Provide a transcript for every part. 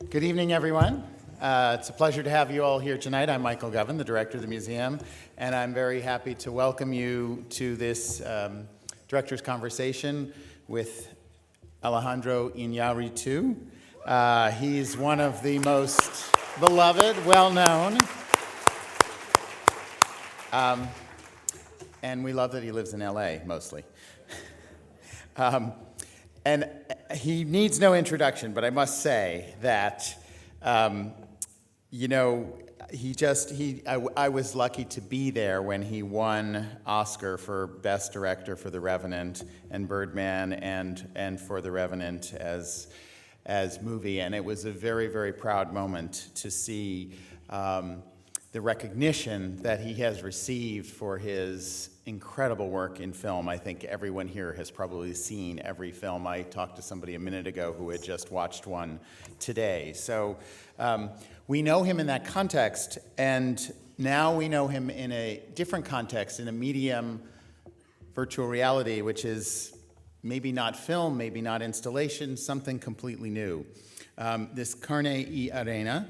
Good evening, everyone. It's a pleasure to have you all here tonight. I'm Michael Govan, the director of the museum, and I'm very happy to welcome you to this director's conversation with Alejandro Iñárritu. He's one of the most beloved, well-known, and we love that he lives in LA, mostly. And he needs no introduction, but I must say that, I was lucky to be there when he won Oscar for Best Director for The Revenant and Birdman and for The Revenant as movie. And it was a very, very proud moment to see the recognition that he has received for his incredible work in film. I think everyone here has probably seen every film. I talked to somebody a minute ago who had just watched one today. So we know him in that context, and now we know him in a different context, in a medium, virtual reality, which is maybe not film, maybe not installation, something completely new. This CARNE y ARENA,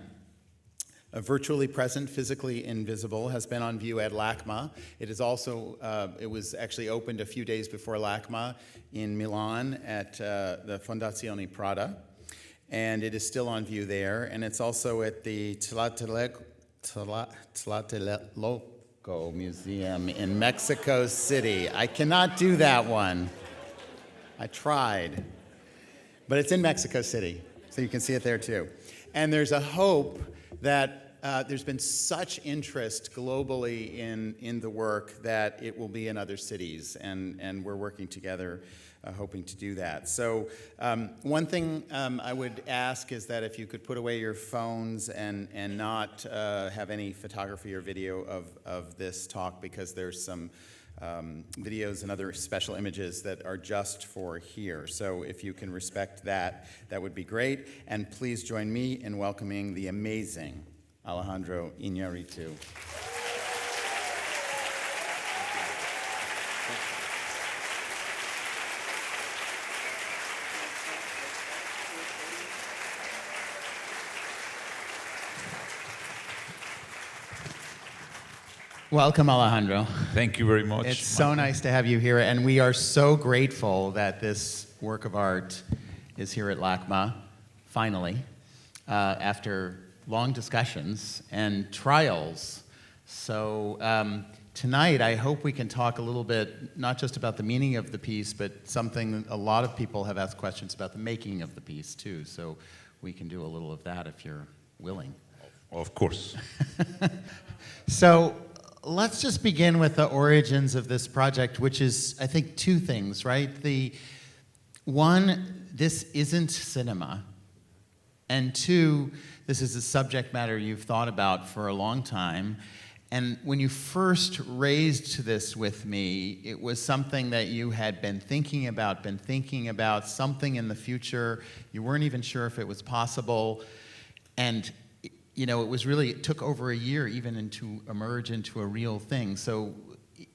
virtually present, physically invisible, has been on view at LACMA. It is also, it was actually opened a few days before LACMA in Milan at the Fondazione Prada, and it is still on view there. And it's also at the Tlatelolco Museum in Mexico City. I cannot do that one. I tried, but it's in Mexico City, so you can see it there too. And there's a hope that there's been such interest globally in the work that it will be in other cities, and we're working together hoping to do that. So one thing I would ask is that if you could put away your phones and not have any photography or video of this talk, because there's some videos and other special images that are just for here. So if you can respect that, that would be great. And please join me in welcoming the amazing Alejandro Iñárritu. Welcome, Alejandro. Thank you very much. It's so nice to have you here, and we are so grateful that this work of art is here at LACMA, finally, after long discussions and trials. So tonight, I hope we can talk a little bit, not just about the meaning of the piece, but something a lot of people have asked questions about, the making of the piece, too. So we can do a little of that if you're willing. Of course. So let's just begin with the origins of this project, which is, I think, two things, right? The one, this isn't cinema. And two, this is a subject matter you've thought about for a long time. And when you first raised this with me, it was something that you had been thinking about something in the future. You weren't even sure if it was possible. And it took over a year even to emerge into a real thing. So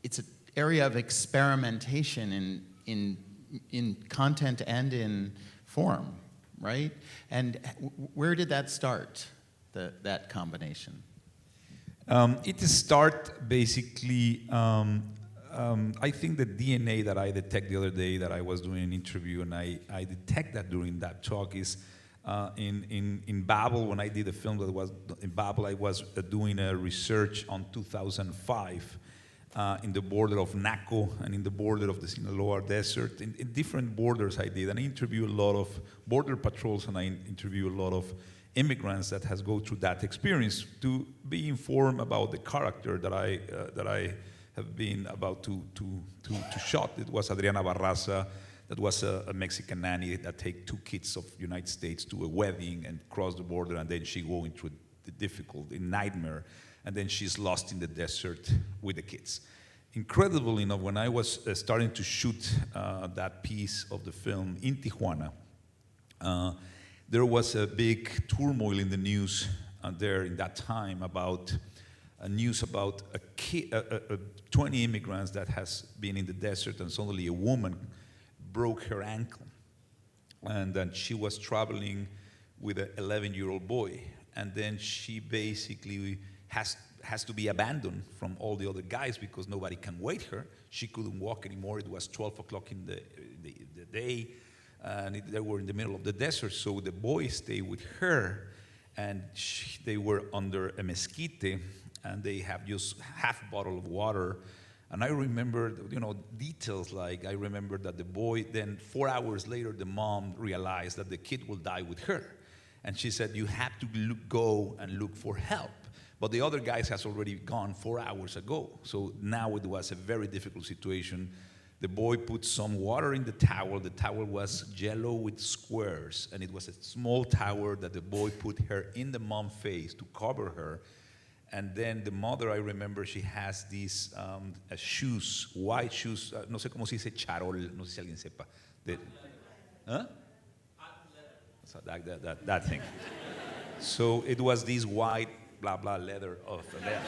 it's an area of experimentation in content and in form, right? And where did that start, that combination? It starts basically, I think the DNA that I detect the other day that I was doing an interview, and I detect that during that talk is in Babel. When I did a film that was in Babel, I was doing a research on 2005 in the border of Naco and in the border of the Sinaloa Desert. In different borders I did, and I interviewed a lot of border patrols, and I interviewed a lot of immigrants that has go through that experience to be informed about the character that I have been about to shot. It was Adriana Barraza. That was a Mexican nanny that take two kids of United States to a wedding and cross the border, and then she going through the difficult, a nightmare, and then she's lost in the desert with the kids. Incredible enough, when I was starting to shoot that piece of the film in Tijuana, there was a big turmoil in the news there in that time about news about 20 immigrants that has been in the desert, and suddenly a woman broke her ankle, and then she was traveling with an 11-year-old boy. And then she basically has to be abandoned from all the other guys because nobody can wait her. She couldn't walk anymore. It was 12 o'clock in the day, and they were in the middle of the desert, so the boy stayed with her, and they were under a mesquite, and they have just half a bottle of water. And I remember, details like, I remember that the boy, then 4 hours later, the mom realized that the kid will die with her. And she said, you have to go and look for help. But the other guys has already gone 4 hours ago. So now it was a very difficult situation. The boy put some water in the towel. The towel was yellow with squares. And it was a small towel that the boy put her in the mom's face to cover her. And then the mother, I remember, she has these shoes, white shoes, no sé cómo se dice charol, no sé si alguien sepa. Huh? So that thing. So it was this white, blah, blah, leather of leather.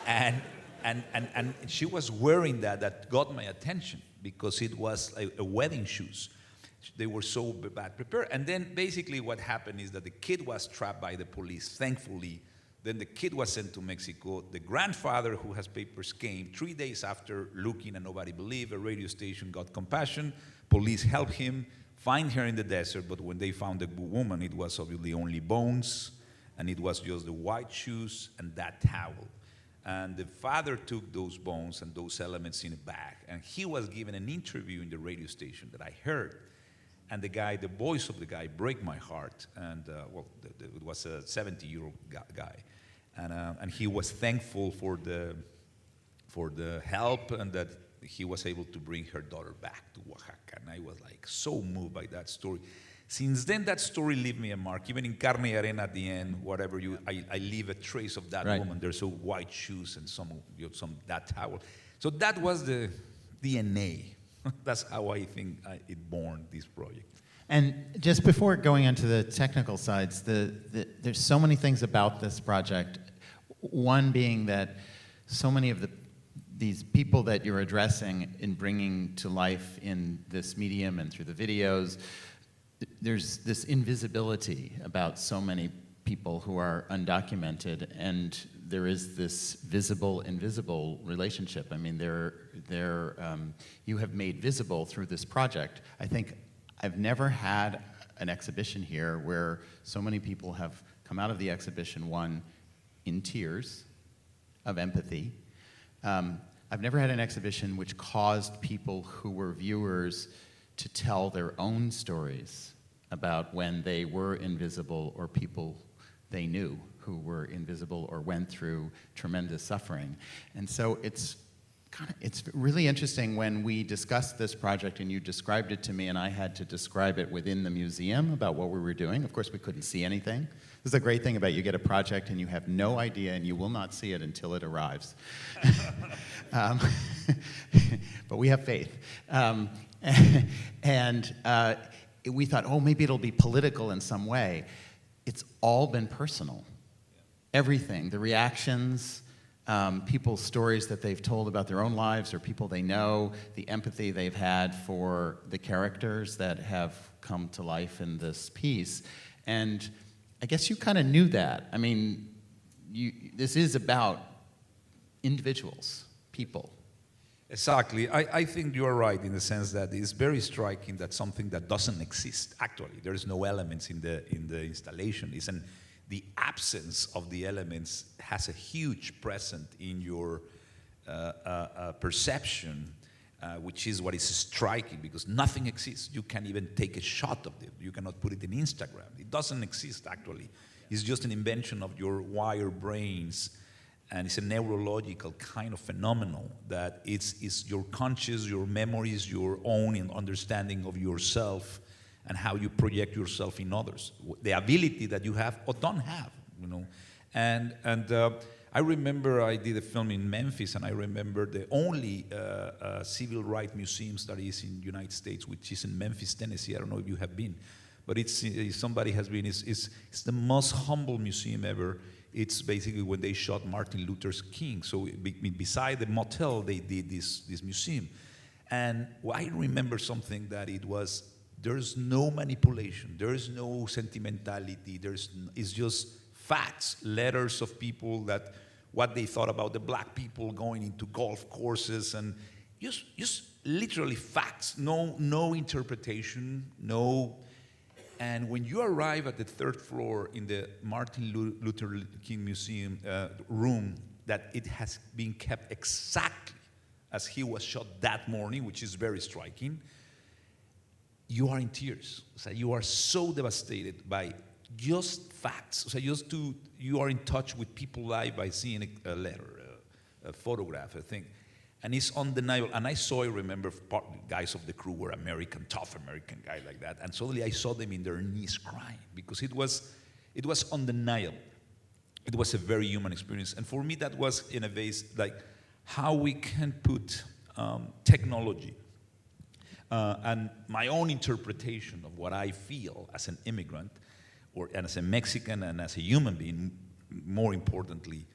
And she was wearing that got my attention because it was a wedding shoes. They were so bad prepared. And then basically what happened is that the kid was trapped by the police, thankfully. Then the kid was sent to Mexico. The grandfather, who has papers, came 3 days after looking and nobody believed. A radio station got compassion. Police helped him find her in the desert. But when they found the woman, it was obviously only bones. And it was just the white shoes and that towel. And the father took those bones and those elements in a bag. And he was given an interview in the radio station that I heard. And the voice of the guy broke my heart. And it was a 70-year-old guy. And he was thankful for the help and that he was able to bring her daughter back to Oaxaca. And I was like so moved by that story. Since then, that story left me a mark. Even in CARNE y ARENA at the end, I leave a trace of that woman. There's some white shoes and some that towel. So that was the DNA. That's how I think it born this project. And just before going into the technical sides, there's so many things about this project. One being that so many of these people that you're addressing in bringing to life in this medium and through the videos, there's this invisibility about so many people who are undocumented, and there is this visible-invisible relationship. I mean, you have made visible through this project. I think I've never had an exhibition here where so many people have come out of the exhibition, one, in tears of empathy. I've never had an exhibition which caused people who were viewers to tell their own stories about when they were invisible or people they knew who were invisible or went through tremendous suffering. And so it's really interesting when we discussed this project and you described it to me and I had to describe it within the museum about what we were doing. Of course, we couldn't see anything. This is the great thing about you get a project and you have no idea and you will not see it until it arrives. But we have faith. We thought, oh, maybe it'll be political in some way. It's all been personal. Everything, the reactions, people's stories that they've told about their own lives or people they know, the empathy they've had for the characters that have come to life in this piece. And I guess you kind of knew that. I mean, this is about individuals, people. Exactly. I think you're right in the sense that it's very striking that something that doesn't exist, actually, there's no elements in the installation. The absence of the elements has a huge presence in your perception, which is what is striking, because nothing exists. You can't even take a shot of it. You cannot put it in Instagram. It doesn't exist, actually. It's just an invention of your wired brains. And it's a neurological kind of phenomenon that it's your conscious, your memories, your own understanding of yourself and how you project yourself in others. The ability that you have or don't have, And I remember I did a film in Memphis, and I remember the only civil rights museums that is in the United States, which is in Memphis, Tennessee. I don't know if you have been, but somebody has been. It's the most humble museum ever. It's basically when they shot Martin Luther King. So beside the motel, they did this museum. And I remember something that it was There's no manipulation. There's no sentimentality. It's just facts, letters of people that what they thought about the black people going into golf courses, and just literally facts. No interpretation. No. And when you arrive at the third floor in the Martin Luther King Museum room, that it has been kept exactly as he was shot that morning, which is very striking, you are in tears. So you are so devastated by just facts. So you are in touch with people live by seeing a letter, a photograph, a thing. And it's undeniable. And I remember guys of the crew were tough American guy like that. And suddenly I saw them in their knees crying because it was undeniable. It was a very human experience. And for me, that was in a ways like how we can put technology and my own interpretation of what I feel as an immigrant and as a Mexican and as a human being, more importantly,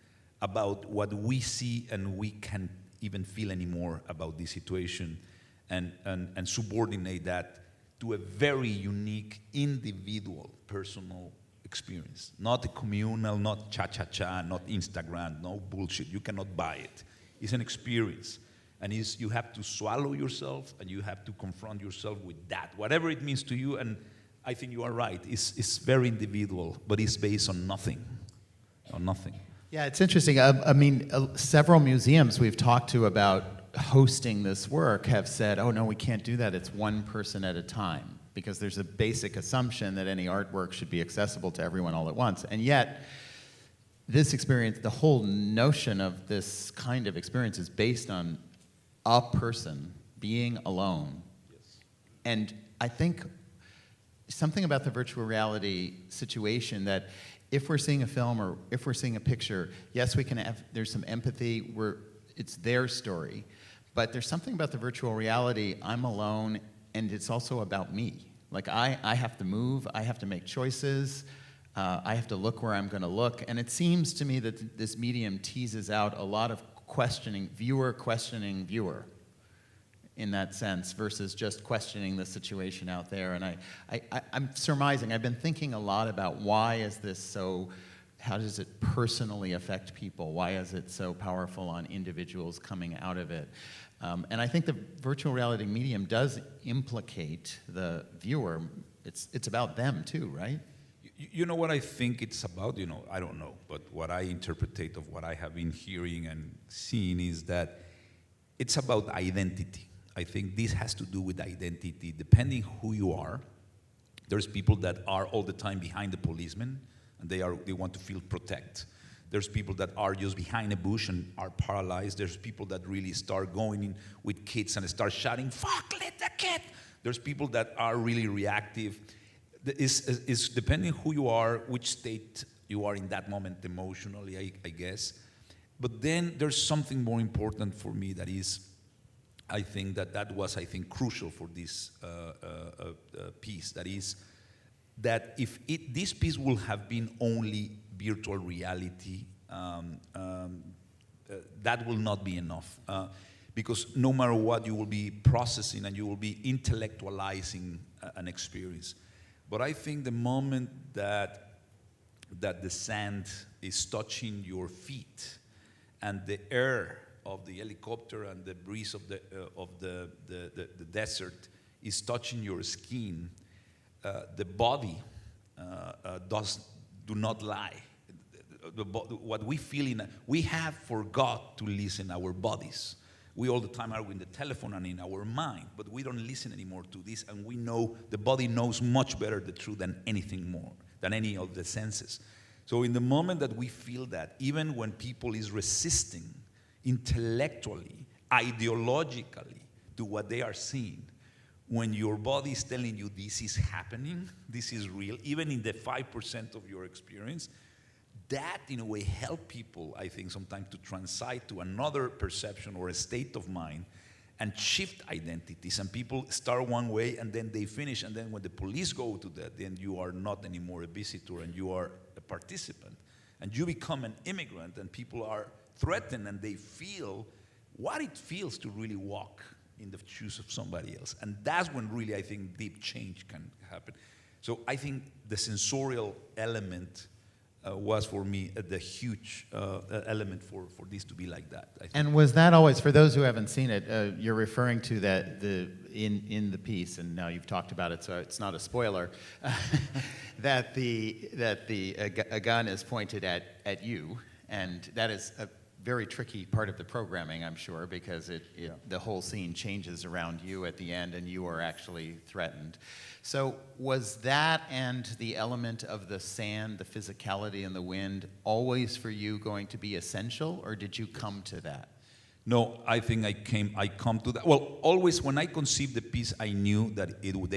about what we see and we can even feel anymore about this situation and subordinate that to a very unique, individual, personal experience. Not a communal, not cha-cha-cha, not Instagram, no bullshit. You cannot buy it. It's an experience. And you have to swallow yourself and you have to confront yourself with that, whatever it means to you. And I think you are right. It's very individual, but it's based on nothing. On nothing. Yeah, it's interesting. I mean, several museums we've talked to about hosting this work have said, oh, no, we can't do that. It's one person at a time, because there's a basic assumption that any artwork should be accessible to everyone all at once. And yet, this experience, the whole notion of this kind of experience is based on a person being alone. Yes. And I think something about the virtual reality situation that if we're seeing a film or if we're seeing a picture, yes, we can have, there's some empathy, it's their story, but there's something about the virtual reality, I'm alone, and it's also about me. Like I have to move, I have to make choices, I have to look where I'm gonna look, and it seems to me that this medium teases out a lot of questioning viewer in that sense versus just questioning the situation out there. And I'm surmising, I've been thinking a lot about why is this so, how does it personally affect people? Why is it so powerful on individuals coming out of it? And I think the virtual reality medium does implicate the viewer. It's about them too, right? You know what I think it's about? I don't know, but what I interpret of what I have been hearing and seeing is that it's about identity. I think this has to do with identity. Depending who you are, there's people that are all the time behind the policeman, and they want to feel protect. There's people that are just behind a bush and are paralyzed. There's people that really start going in with kids and start shouting, "Fuck, let the kid!" There's people that are really reactive. It's depending who you are, which state you are in that moment emotionally, I guess. But then there's something more important for me that is, I think that was crucial for this piece. That is, that if this piece will have been only virtual reality, that will not be enough. Because no matter what, you will be processing and you will be intellectualizing an experience. But I think the moment that the sand is touching your feet and the air of the helicopter and the breeze of the desert is touching your skin, the body do not lie. What we feel we have forgot to listen our bodies. We all the time are with the telephone and in our mind, but we don't listen anymore to this, and we know the body knows much better the truth than anything more, than any of the senses. So in the moment that we feel that, even when people is resisting intellectually, ideologically to what they are seeing, when your body is telling you this is happening, this is real, even in the 5% of your experience, that in a way help people, I think, sometimes to transite to another perception or a state of mind and shift identities. And people start one way and then they finish, and then when the police go to that, then you are not anymore a visitor and you are a participant. And you become an immigrant, and people are threatened and they feel what it feels to really walk in the shoes of somebody else. And that's when really I think deep change can happen. So I think the sensorial element was for me the huge element for this to be like that. I think. And was that always, for those who haven't seen it, you're referring to that in the piece, and now you've talked about it, so it's not a spoiler, that a gun is pointed at you, and that is a very tricky part of the programming, I'm sure, because the whole scene changes around you at the end, and you are actually threatened. So was that and the element of the sand, the physicality and the wind, always for you going to be essential, or did you come to that? No, I think I come to that. Well, always when I conceived the piece, I knew that it will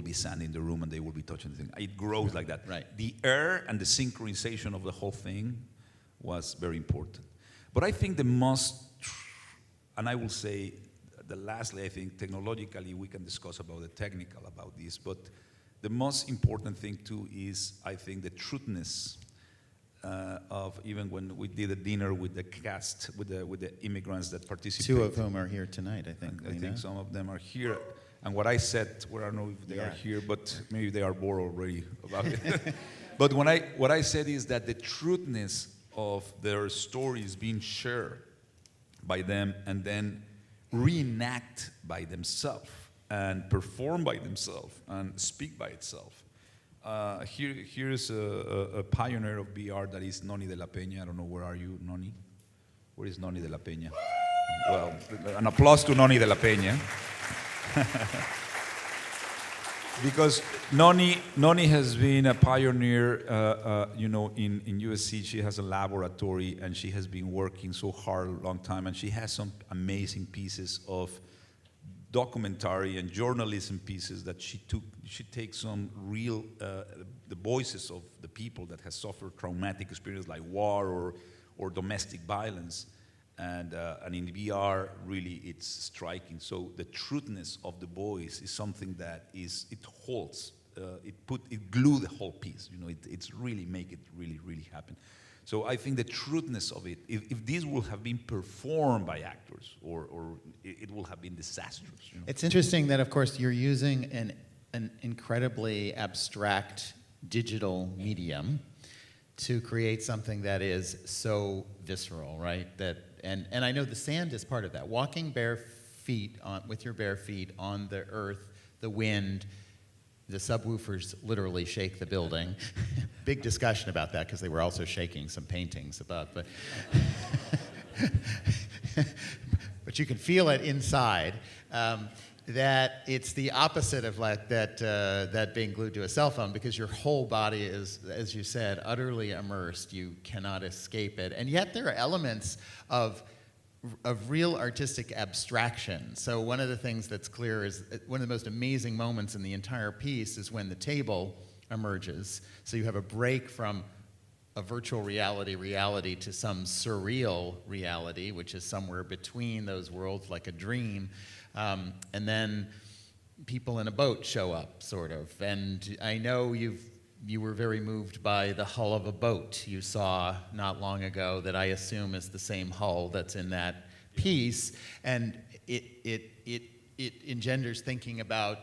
be sand in the room and they will be touching the thing. It grows like that. Right. The air and the synchronization of the whole thing was very important. But I think the most, and I will say, lastly, I think technologically we can discuss about the technical about this, but the most important thing too is, I think, the truthness of even when we did a dinner with the cast, with the immigrants that participated. Two of whom are here tonight, I think. I think some of them are here. And what I said, well, I don't know if they are here, but maybe they are bored already about it. But what I said is that the truthness of their stories being shared by them and then reenact by themselves and perform by themselves and speak by itself. Here is a pioneer of VR that is Noni de la Peña. I don't know, where are you, Noni? Where is Noni de la Peña? Well, an applause to Noni de la Peña. Because Noni has been a pioneer, in USC. She has a laboratory, and she has been working so hard a long time, and she has some amazing pieces of documentary and journalism pieces that she takes some real, the voices of the people that has suffered traumatic experience like war or domestic violence. And in VR, really, it's striking. So the truthness of the voice is something that it holds, it glue the whole piece. It's really make it really, really happen. So I think the truthness of it, if this would have been performed by actors, or it will have been disastrous. It's interesting that, of course, you're using an incredibly abstract digital medium to create something that is so visceral, right? And I know the sand is part of that. Walking with your bare feet on the earth, the wind, the subwoofers literally shake the building. Big discussion about that because they were also shaking some paintings above. But you can feel it inside. That it's the opposite of like that being glued to a cell phone, because your whole body is, as you said, utterly immersed. You cannot escape it. And yet there are elements of real artistic abstraction. So one of the things that's clear is one of the most amazing moments in the entire piece is when the table emerges. So you have a break from a virtual reality to some surreal reality, which is somewhere between those worlds, like a dream. And then people in a boat show up, sort of. And I know you were very moved by the hull of a boat you saw not long ago that I assume is the same hull that's in that piece. And it engenders thinking about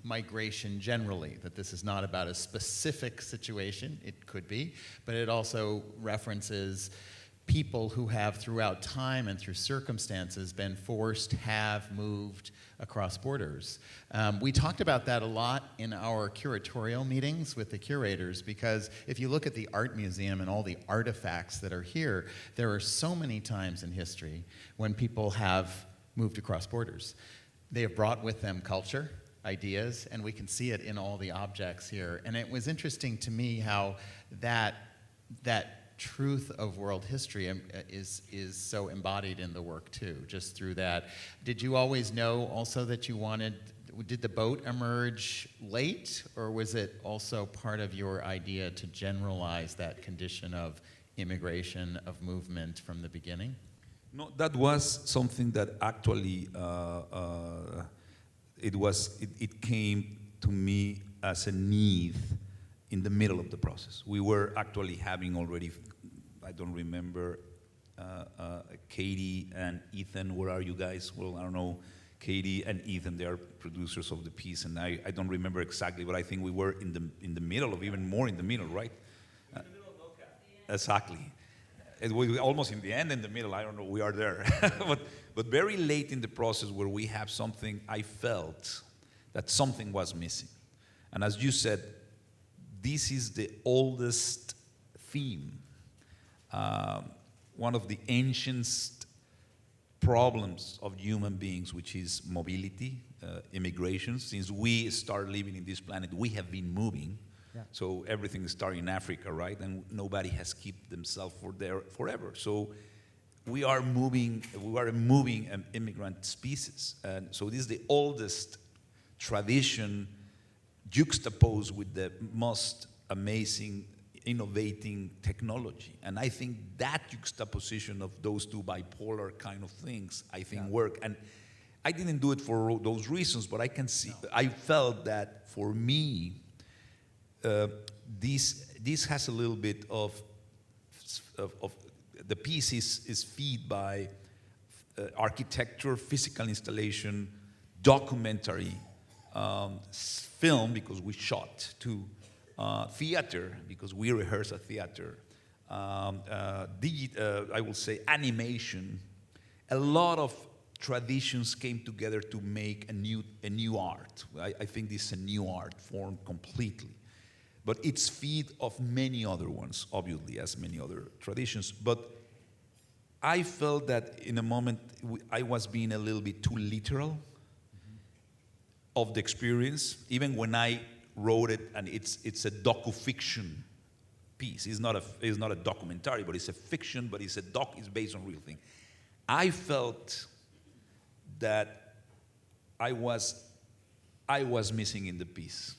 migration generally, that this is not about a specific situation. It could be, but it also references people who have throughout time and through circumstances been forced, have moved across borders. We talked about that a lot in our curatorial meetings with the curators, because if you look at the art museum and all the artifacts that are here, there are so many times in history when people have moved across borders. They have brought with them culture, ideas, and we can see it in all the objects here. And it was interesting to me how that truth of world history is so embodied in the work too, just through that. Did you always know also that you did the boat emerge late, or was it also part of your idea to generalize that condition of immigration, of movement from the beginning? No, that was something that actually it came to me as a need in the middle of the process. We were actually having already, I don't remember, Katie and Ethan, where are you guys? Well, I don't know. Katie and Ethan, they are producers of the piece, and I don't remember exactly, but I think we were in the middle of, even more in the middle, right? In the middle of mocap. Exactly. It was almost in the end, in the middle, I don't know, we are there. but very late in the process where we have something, I felt that something was missing. And as you said, this is the oldest theme, one of the ancient problems of human beings, which is mobility, immigration. Since we start living in this planet, we have been moving. Yeah. So everything started in Africa, right? And nobody has kept themselves there forever. So we are moving an immigrant species. And so this is the oldest tradition juxtaposed with the most amazing, innovating technology. And I think that juxtaposition of those two bipolar kind of things, I think, work. And I didn't do it for those reasons, but I can see, I felt that for me, this has a little bit of the piece is fed by architecture, physical installation, documentary, film, because we shot too, theater, because we rehearse a theater, I will say animation. A lot of traditions came together to make a new art. I think this is a new art form completely. But it's feed of many other ones, obviously, as many other traditions. But I felt that in a moment I was being a little bit too literal of the experience, even when I wrote it, and it's a docu-fiction piece. It's not a documentary, but it's a fiction, but it's based on real thing. I felt that I was missing in the piece,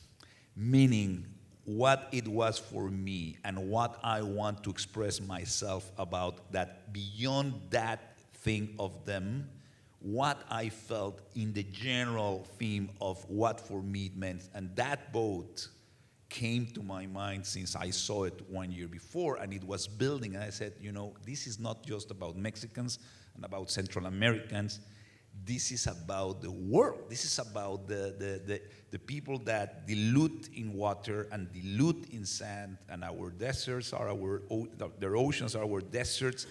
meaning what it was for me and what I want to express myself about that, beyond that thing of them, what I felt in the general theme of what for me it meant. And that boat came to my mind since I saw it 1 year before, and it was building. And I said, this is not just about Mexicans and about Central Americans. This is about the world. This is about the people that dilute in water and dilute in sand, and our deserts are their oceans are our deserts.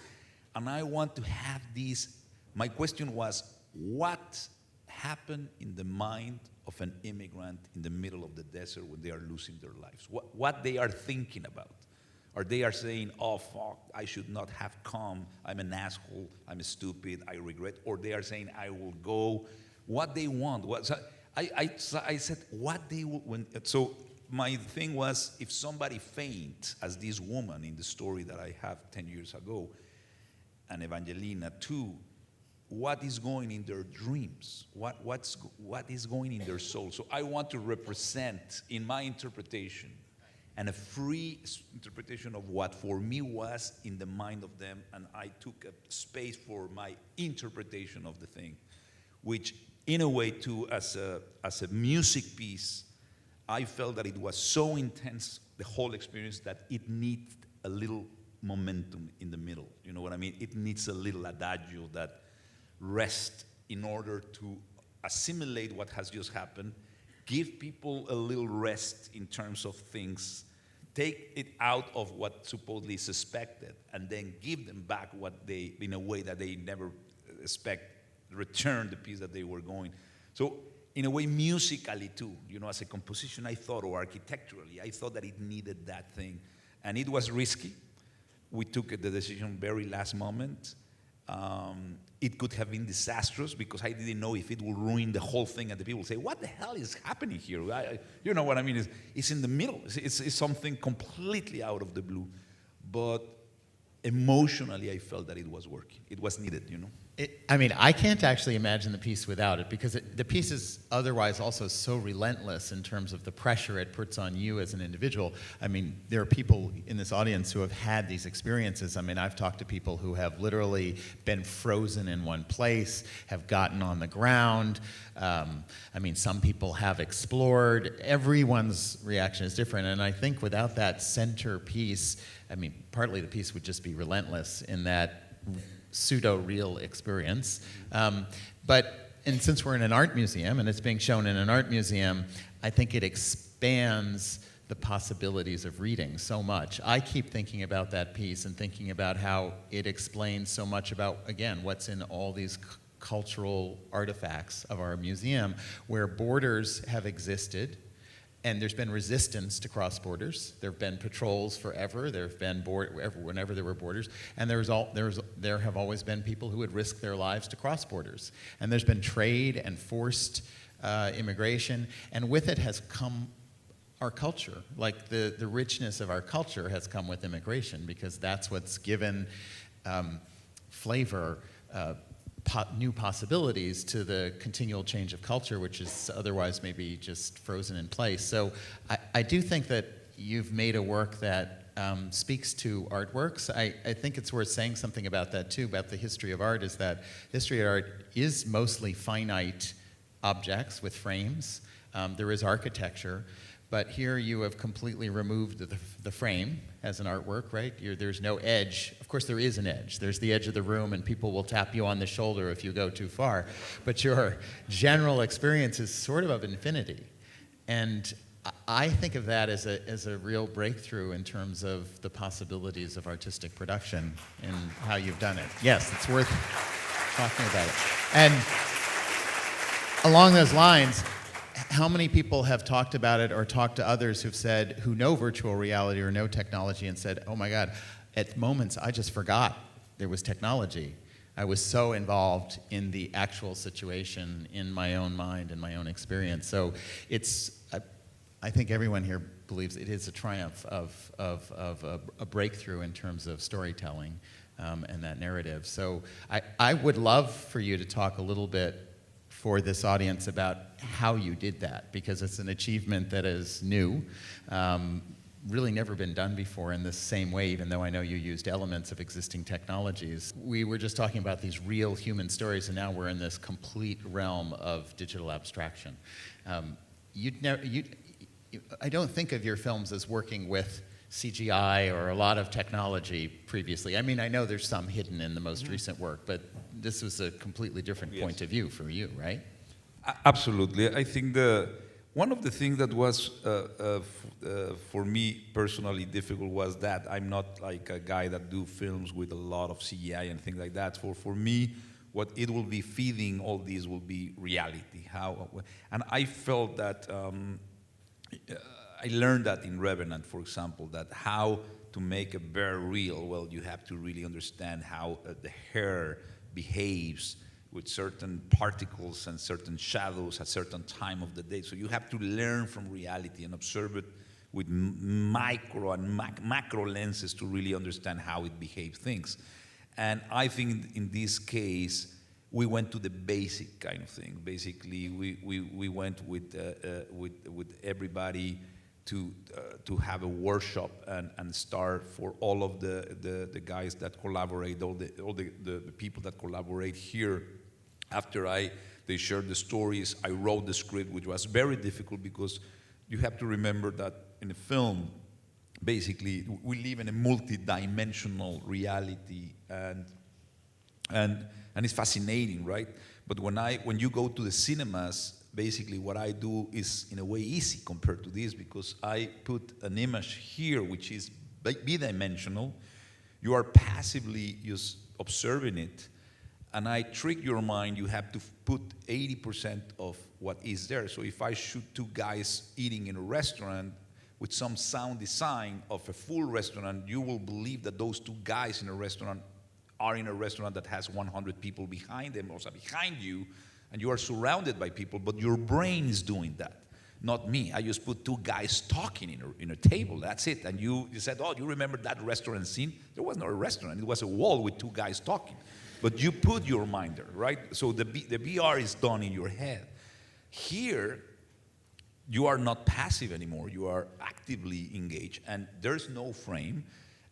And I want to have these. My question was, what happened in the mind of an immigrant in the middle of the desert when they are losing their lives? What they are thinking about? Or they are saying, oh, fuck, I should not have come. I'm an asshole. I'm stupid. I regret. Or they are saying, I will go. What they want. I said, what they want. So my thing was, if somebody faints, as this woman in the story that I have 10 years ago, and Evangelina too, what is going in their dreams? What is going in their soul? So I want to represent, in my interpretation, and a free interpretation of what for me was in the mind of them, and I took a space for my interpretation of the thing, which in a way too, as a music piece, I felt that it was so intense, the whole experience, that it needs a little momentum in the middle. You know what I mean? It needs a little adagio, that rest, in order to assimilate what has just happened, give people a little rest in terms of things, take it out of what supposedly is expected, and then give them back what they, in a way that they never expect, return the piece that they were going. So in a way, musically too, as a composition, I thought, or architecturally, I thought that it needed that thing. And it was risky. We took the decision very last moment. It could have been disastrous, because I didn't know if it would ruin the whole thing, and the people say, what the hell is happening here? You know what I mean? It's in the middle. It's something completely out of the blue. But emotionally, I felt that it was working. It was needed, I can't actually imagine the piece without it, because the piece is otherwise also so relentless in terms of the pressure it puts on you as an individual. There are people in this audience who have had these experiences. I've talked to people who have literally been frozen in one place, have gotten on the ground. Some people have explored. Everyone's reaction is different, and I think without that center piece, partly the piece would just be relentless in that pseudo-real experience. But and since we're in an art museum and it's being shown in an art museum, I think it expands the possibilities of reading so much. I keep thinking about that piece and thinking about how it explains so much about, again, what's in all these cultural artifacts of our museum, where borders have existed, and there's been resistance to cross borders. There have been patrols forever. There have been whenever there were borders, and there have always been people who would risk their lives to cross borders. And there's been trade and forced immigration, and with it has come our culture. Like the richness of our culture has come with immigration, because that's what's given flavor, new possibilities to the continual change of culture, which is otherwise maybe just frozen in place. So I do think that you've made a work that speaks to artworks. I think it's worth saying something about that too, about the history of art, is that history of art is mostly finite objects with frames. There is architecture, but here you have completely removed the frame as an artwork, right? There's no edge. Of course, there is an edge. There's the edge of the room, and people will tap you on the shoulder if you go too far. But your general experience is sort of infinity. And I think of that as a real breakthrough in terms of the possibilities of artistic production and how you've done it. Yes, it's worth talking about it. And along those lines, how many people have talked about it or talked to others who know virtual reality or know technology and said, oh my God, at moments I just forgot there was technology. I was so involved in the actual situation, in my own mind and my own experience. So I think everyone here believes it is a triumph of a breakthrough in terms of storytelling and that narrative. So I would love for you to talk a little bit for this audience about how you did that, because it's an achievement that is new, really never been done before in this same way, even though I know you used elements of existing technologies. We were just talking about these real human stories, and now we're in this complete realm of digital abstraction. I don't think of your films as working with CGI or a lot of technology previously. I mean, I know there's some hidden in the most recent work, but this was a completely different point of view for you, right? Absolutely. I think one of the things that was, for me personally difficult, was that I'm not like a guy that do films with a lot of CGI and things like that. For me, what it will be feeding all these will be reality. And I felt that, I learned that in Revenant, for example, that how to make a bear real, well, you have to really understand how the hair behaves with certain particles and certain shadows at certain time of the day. So you have to learn from reality and observe it with micro and macro lenses to really understand how it behaves things. And I think in this case, we went to the basic kind of thing. Basically, we went with everybody to have a workshop and start for all of the guys that collaborate, all the people that collaborate here. After they shared the stories, I wrote the script, which was very difficult because you have to remember that in a film, basically, we live in a multi-dimensional reality, and it's fascinating, right? But when you go to the cinemas, basically what I do is in a way easy compared to this, because I put an image here which is bidimensional. You are passively just observing it, and I trick your mind. You have to put 80% of what is there. So if I shoot two guys eating in a restaurant with some sound design of a full restaurant, you will believe that those two guys in a restaurant are in a restaurant that has 100 people behind them, also behind you, and you are surrounded by people, but your brain is doing that, not me. I just put two guys talking in a table, that's it. And you said, oh, you remember that restaurant scene? There was not a restaurant, it was a wall with two guys talking. But you put your mind there, right? So the VR is done in your head. Here, you are not passive anymore, you are actively engaged, and there's no frame,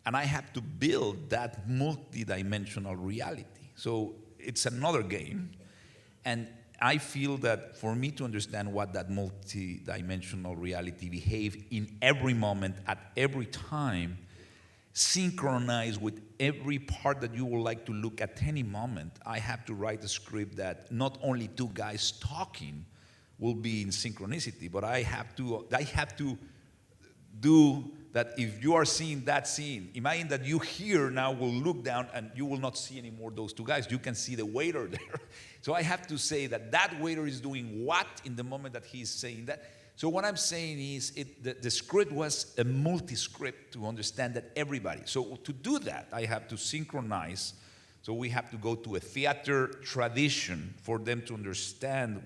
and I have to build that multi-dimensional reality. So it's another game. And I feel that for me to understand what that multi-dimensional reality behaves in every moment, at every time, synchronized with every part that you would like to look at any moment. I have to write a script that not only two guys talking will be in synchronicity, but I have to do that. If you are seeing that scene, imagine that you here now will look down and you will not see anymore those two guys. You can see the waiter there. So I have to say that waiter is doing what in the moment that he's saying that. So what I'm saying is the script was a multi-script to understand that everybody. So to do that, I have to synchronize. So we have to go to a theater tradition for them to understand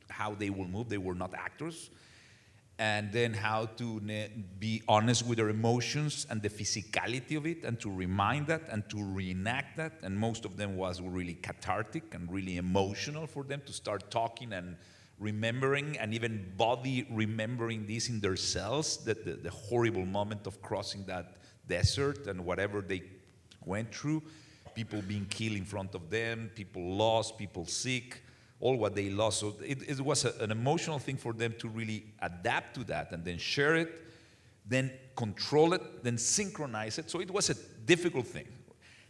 how they will move. They were not actors. And then how to be honest with their emotions and the physicality of it, and to remind that and to reenact that. And most of them was really cathartic and really emotional for them to start talking and remembering, and even body remembering this in their cells, the horrible moment of crossing that desert and whatever they went through, people being killed in front of them, people lost, people sick, all what they lost. So it was an emotional thing for them to really adapt to that and then share it, then control it, then synchronize it. So it was a difficult thing.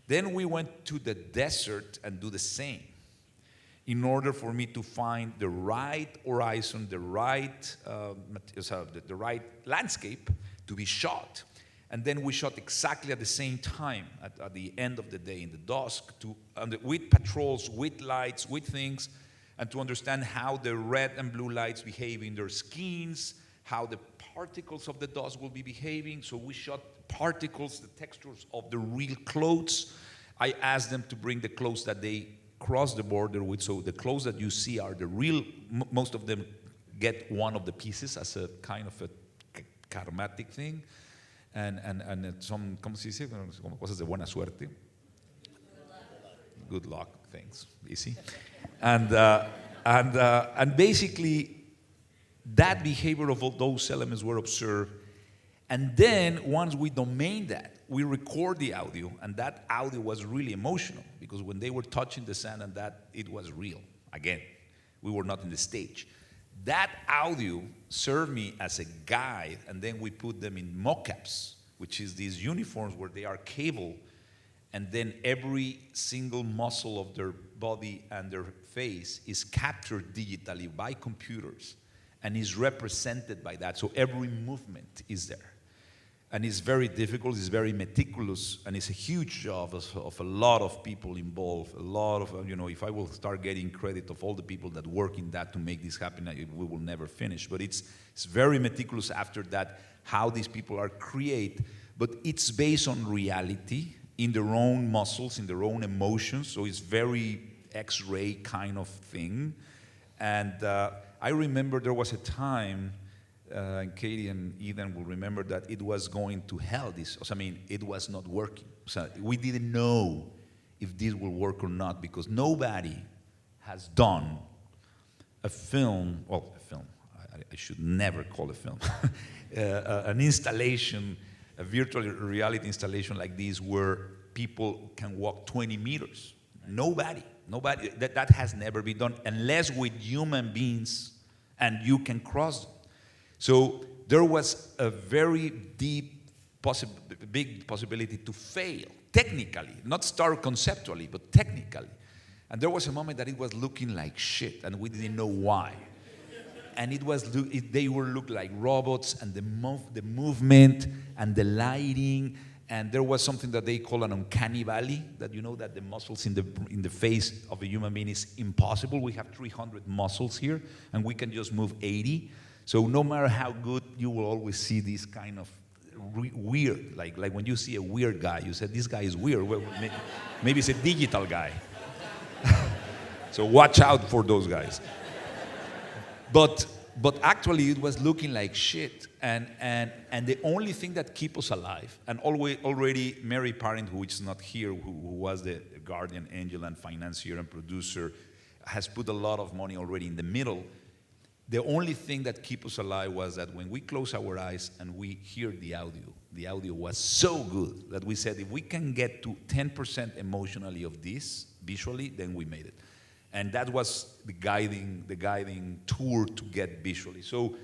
Then we went to the desert and do the same in order for me to find the right horizon, the right landscape to be shot. And then we shot exactly at the same time, at the end of the day, in the dusk, with patrols, with lights, with things, and to understand how the red and blue lights behave in their skins, how the particles of the dust will be behaving. So we shot particles, the textures of the real clothes. I asked them to bring the clothes that they cross the border with, so the clothes that you see are the real, most of them get one of the pieces as a kind of a karmatic thing, and some, ¿cómo se dice? Como cosas de buena suerte. Good luck things, easy. And basically, that behavior of all those elements were observed. And then, once we domain that, we record the audio, and that audio was really emotional, because when they were touching the sand and that, it was real. Again, we were not in the stage. That audio served me as a guide, and then we put them in mockups, which is these uniforms where they are cable, and then every single muscle of their body and their face is captured digitally by computers and is represented by that. So every movement is there. And it's very difficult, it's very meticulous, and it's a huge job of a lot of people involved. A lot of, if I will start getting credit of all the people that work in that to make this happen, we will never finish. But it's very meticulous after that, how these people are created. But it's based on reality, in their own muscles, in their own emotions. So it's very X-ray kind of thing. And I remember there was a time, and Katie and Ethan will remember that it was going to hell. It was not working. So we didn't know if this will work or not, because nobody has done a film, I should never call a film, an installation, a virtual reality installation like this where people can walk 20 meters. Nobody, that has never been done, unless with human beings, and you can cross them. So there was a very deep, big possibility to fail, technically, not start conceptually, but technically. And there was a moment that it was looking like shit, and we didn't know why. And they were look like robots, and the movement and the lighting, and there was something that they call an Uncanny Valley, that that the muscles in the face of a human being is impossible. We have 300 muscles here, and we can just move 80. So no matter how good, you will always see this kind of weird, like when you see a weird guy, you said, this guy is weird. Well, maybe it's a digital guy. So watch out for those guys. But actually, it was looking like shit. And the only thing that keep us alive, and already Mary Parent, who is not here, who was the guardian angel and financier and producer, has put a lot of money already in the middle. The only thing that keep us alive was that when we close our eyes and we hear the audio was so good that we said, if we can get to 10% emotionally of this visually, then we made it. And that was the guiding tour to get visually. So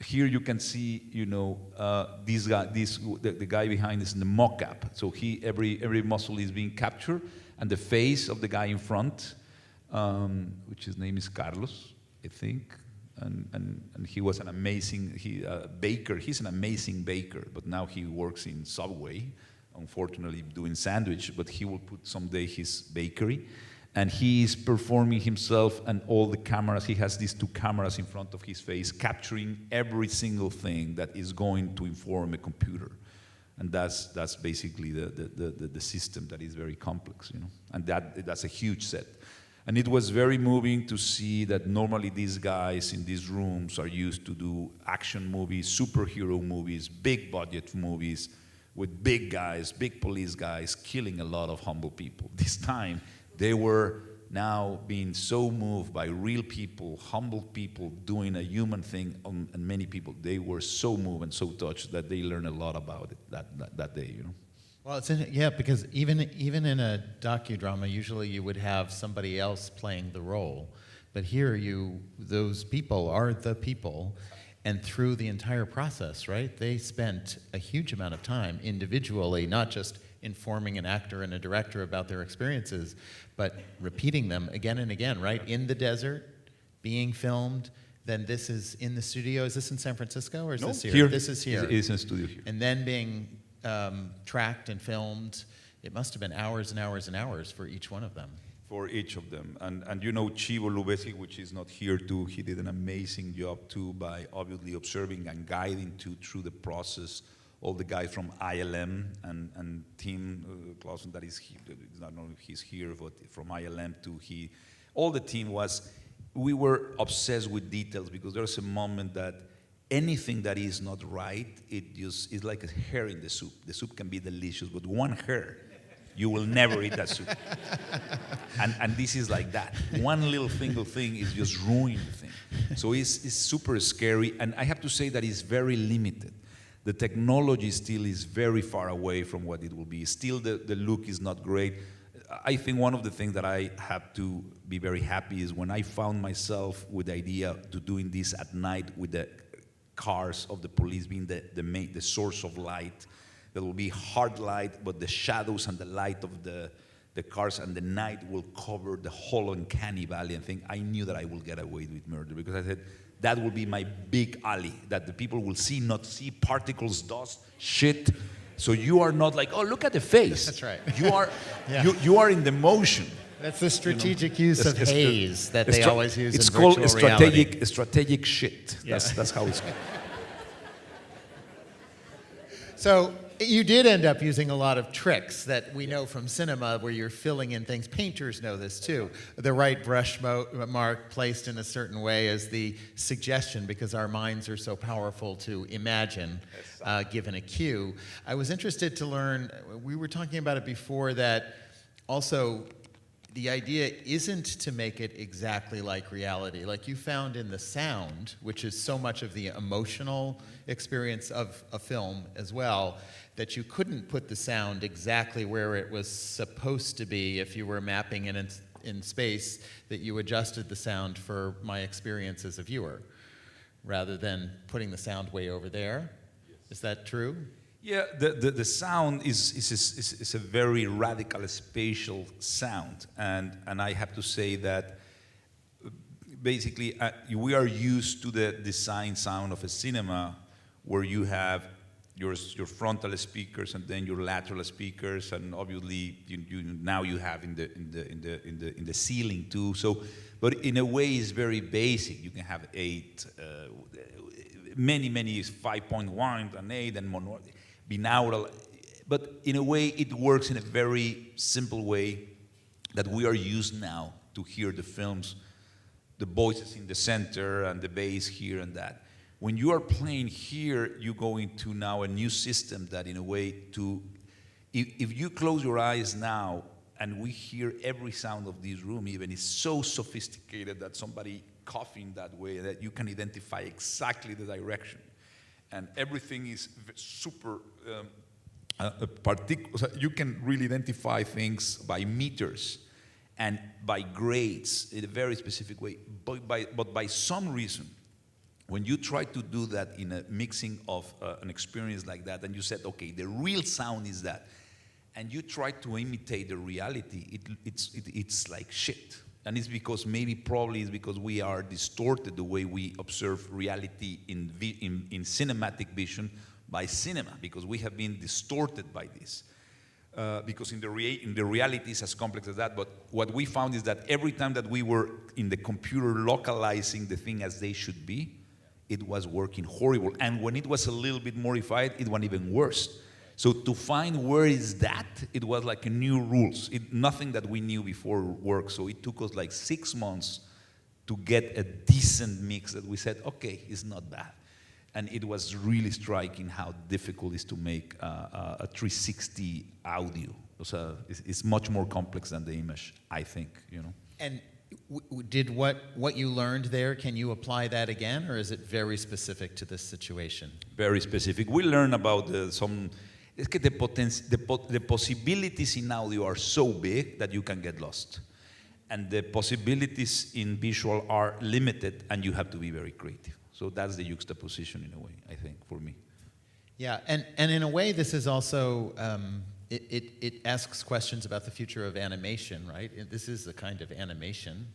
here you can see, this guy, the guy behind is in the mock-up. So every muscle is being captured, and the face of the guy in front, which his name is Carlos, I think, and he was an amazing baker. He's an amazing baker, but now he works in Subway, unfortunately doing sandwich, but he will put someday his bakery. And he is performing himself and all the cameras. He has these 2 cameras in front of his face, capturing every single thing that is going to inform a computer. And that's basically the system that is very complex, And that's a huge set. And it was very moving to see that normally these guys in these rooms are used to do action movies, superhero movies, big budget movies with big guys, big police guys killing a lot of humble people. This time, they were now being so moved by real people, humble people doing a human thing, and many people, they were so moved and so touched that they learned a lot about it that day, Well, because even in a docudrama, usually you would have somebody else playing the role, but here those people are the people, and through the entire process, right? They spent a huge amount of time individually, not just informing an actor and a director about their experiences, but repeating them again and again, right? In the desert, being filmed. Then this is in the studio. Is this in San Francisco or is this here? Here. This is here. It is in the studio here. And then being tracked and filmed. It must have been hours and hours and hours for each one of them. For each of them. And Chivo Lubesi, which is not here too, he did an amazing job too by obviously observing and guiding through the process. All the guys from ILM and Tim Clausen, that is here, I don't know if he's here, but from ILM too, all the team we were obsessed with details because there's a moment that anything that is not right, it just is like a hair in the soup. The soup can be delicious, but one hair, you will never eat that soup. And this is like that. One little single thing is just ruining the thing. So it's super scary, and I have to say that it's very limited. The technology still is very far away from what it will be. Still, the look is not great. I think one of the things that I have to be very happy is when I found myself with the idea to doing this at night with the cars of the police being the source of light. There will be hard light, but the shadows and the light of the cars and the night will cover the whole Uncanny Valley. And I knew that I will get away with murder because I said, that will be my big alley, that the people will not see particles, dust, shit. So you are not like, oh, look at the face. That's right. You are, you are in the motion. That's the strategic use of haze that they always use it's in virtual called reality. strategic shit. Yeah. That's how it's called. So you did end up using a lot of tricks that we know from cinema where you're filling in things. Painters know this too. The right brush mark placed in a certain way as the suggestion because our minds are so powerful to imagine given a cue. I was interested to learn, we were talking about it before, that also the idea isn't to make it exactly like reality. Like you found in the sound, which is so much of the emotional experience of a film as well, that you couldn't put the sound exactly where it was supposed to be if you were mapping it in space, that you adjusted the sound for my experience as a viewer, rather than putting the sound way over there. Yes. Is that true? Yeah, the sound is a very radical spatial sound, and I have to say that basically we are used to the design sound of a cinema where you have your frontal speakers and then your lateral speakers, and obviously now you have in the ceiling too. So, but in a way it's very basic. You can have 8, many 5.1 and 8 and mono. Binaural, but in a way it works in a very simple way that we are used now to hear the films, the voices in the center and the bass here and that. When you are playing here, you go into now a new system that in a way if you close your eyes now and we hear every sound of this room even, it's so sophisticated that somebody coughing that way that you can identify exactly the direction. And everything is super particular. You can really identify things by meters and by grades in a very specific way. But by some reason, when you try to do that in a mixing of an experience like that, and you said, okay, the real sound is that, and you try to imitate the reality, it's like shit. And it's because probably it's because we are distorted the way we observe reality in cinematic vision by cinema, because we have been distorted by this. Because in the reality it's as complex as that, but what we found is that every time that we were in the computer localizing the thing as they should be, it was working horrible. And when it was a little bit modified, it went even worse. So to find where is that, it was like a new rules. Nothing that we knew before worked. So it took us like 6 months to get a decent mix that we said, okay, it's not bad. And it was really striking how difficult it is to make a 360 audio. So it's much more complex than the image, I think, you know. And did what you learned there, can you apply that again, or is it very specific to this situation? Very specific. We learn about the possibilities in audio are so big that you can get lost. And the possibilities in visual are limited, and you have to be very creative. So that's the juxtaposition in a way, I think, for me. Yeah, and in a way, this is also, it asks questions about the future of animation, right? This is a kind of animation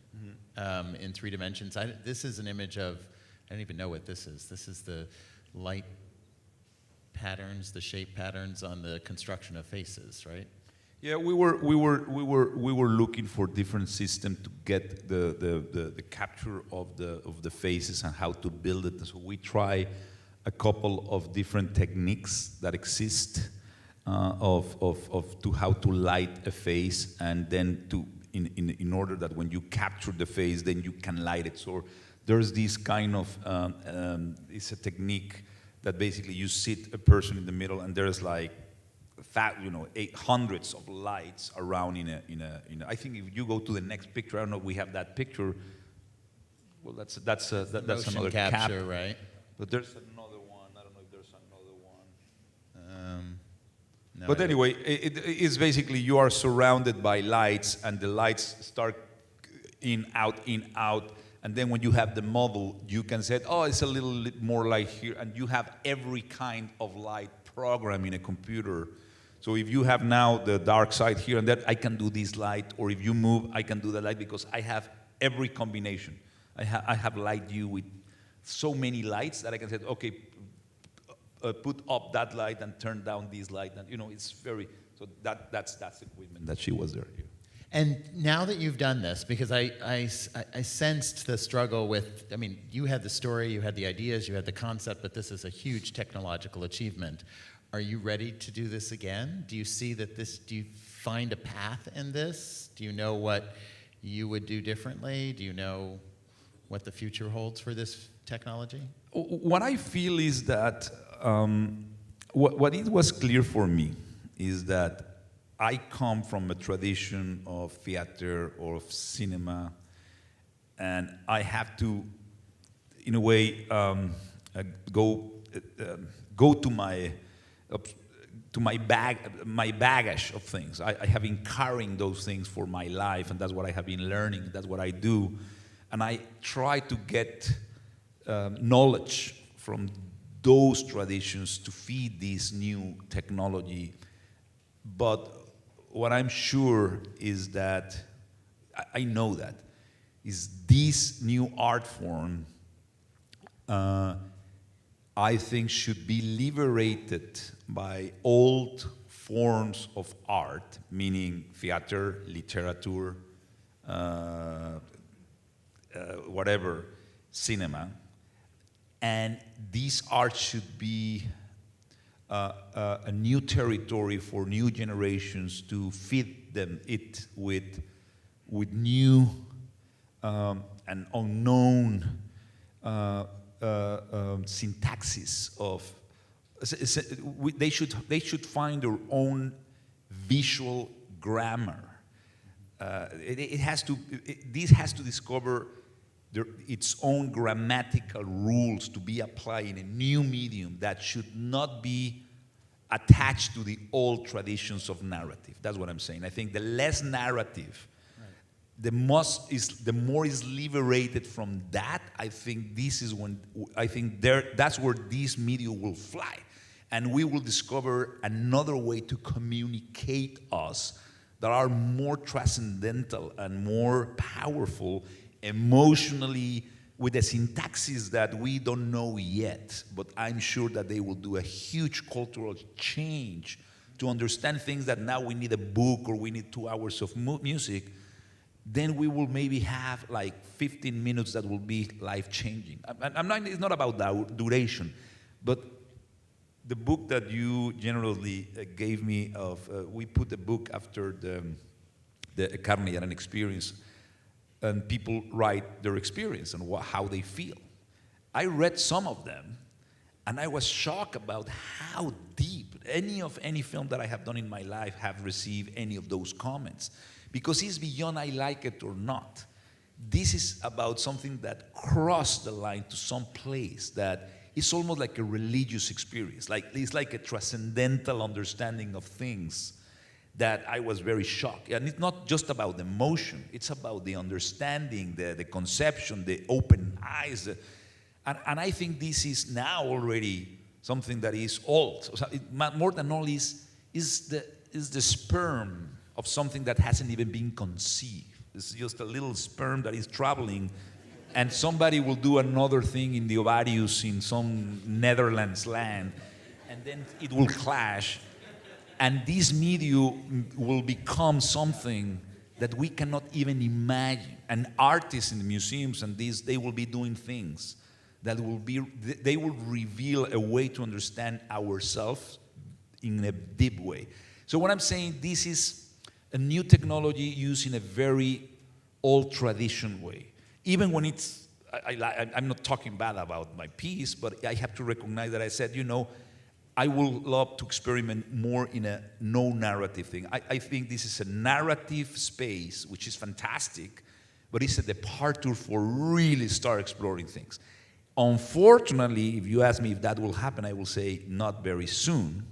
in 3 dimensions. This is an image of, I don't even know what this is. This is the light patterns, the shape patterns on the construction of faces, right? Yeah, we were looking for different systems to get the capture of the faces and how to build it. So we try a couple of different techniques that exist to how to light a face, and then in order that when you capture the face, then you can light it. So there's this kind of it's a technique that basically you sit a person in the middle, and there's like hundreds of lights around in a. I think if you go to the next picture, I don't know if we have that picture. Well, that's another capture, right? But there's another one. I don't know if there's another one. No, but anyway, it's basically you are surrounded by lights, and the lights start in, out, and then when you have the model, you can say, oh, it's a little bit more light here, and you have every kind of light program in a computer. So if you have now the dark side here and that, I can do this light, or if you move, I can do that light, because I have every combination. I have light you with so many lights that I can say, okay, put up that light and turn down this light, and it's very. So that's equipment that she was there. Yeah. And now that you've done this, because I sensed the struggle with, I mean, you had the story, you had the ideas, you had the concept, but this is a huge technological achievement. Are you ready to do this again? Do you see that do you find a path in this? Do you know what you would do differently? Do you know what the future holds for this technology? What I feel is that what it was clear for me is that I come from a tradition of theater or of cinema, and I have to, in a way, go to my baggage of things. I have been carrying those things for my life, and that's what I have been learning. That's what I do, and I try to get knowledge from those traditions to feed this new technology. But what I'm sure is that, I know that, is this new art form, I think should be liberated by old forms of art, meaning theater, literature, whatever, cinema. And this art should be a new territory for new generations to feed it with new and unknown syntaxis of. They should find their own visual grammar. This has to discover its own grammatical rules to be applied in a new medium that should not be attached to the old traditions of narrative. That's what I'm saying. I think the less narrative, the more is liberated from that, I think that's where this media will fly. And we will discover another way to communicate us that are more transcendental and more powerful emotionally, with a syntaxis that we don't know yet, but I'm sure that they will do a huge cultural change to understand things that now we need a book or we need 2 hours of music. Then we will maybe have like 15 minutes that will be life-changing. It's not about duration, but the book that you generously gave me we put the book after the CARNE y ARENA experience, and people write their experience and how they feel. I read some of them, and I was shocked about how deep any film that I have done in my life have received any of those comments, because it's beyond I like it or not. This is about something that crossed the line to some place that is almost like a religious experience. It's like a transcendental understanding of things that I was very shocked. And it's not just about the emotion, it's about the understanding, the conception, the open eyes. And I think this is now already something that is old. So more than all is the sperm of something that hasn't even been conceived. It's just a little sperm that is traveling, and somebody will do another thing in the ovarius in some Netherlands land, and then it will clash. And this medium will become something that we cannot even imagine. And artists in the museums and they will be doing things that they will reveal a way to understand ourselves in a deep way. So what I'm saying, this is a new technology used in a very old tradition way. Even when I'm not talking bad about my piece, but I have to recognize that I said, I would love to experiment more in a no-narrative thing. I think this is a narrative space, which is fantastic, but it's a departure for really start exploring things. Unfortunately, if you ask me if that will happen, I will say not very soon,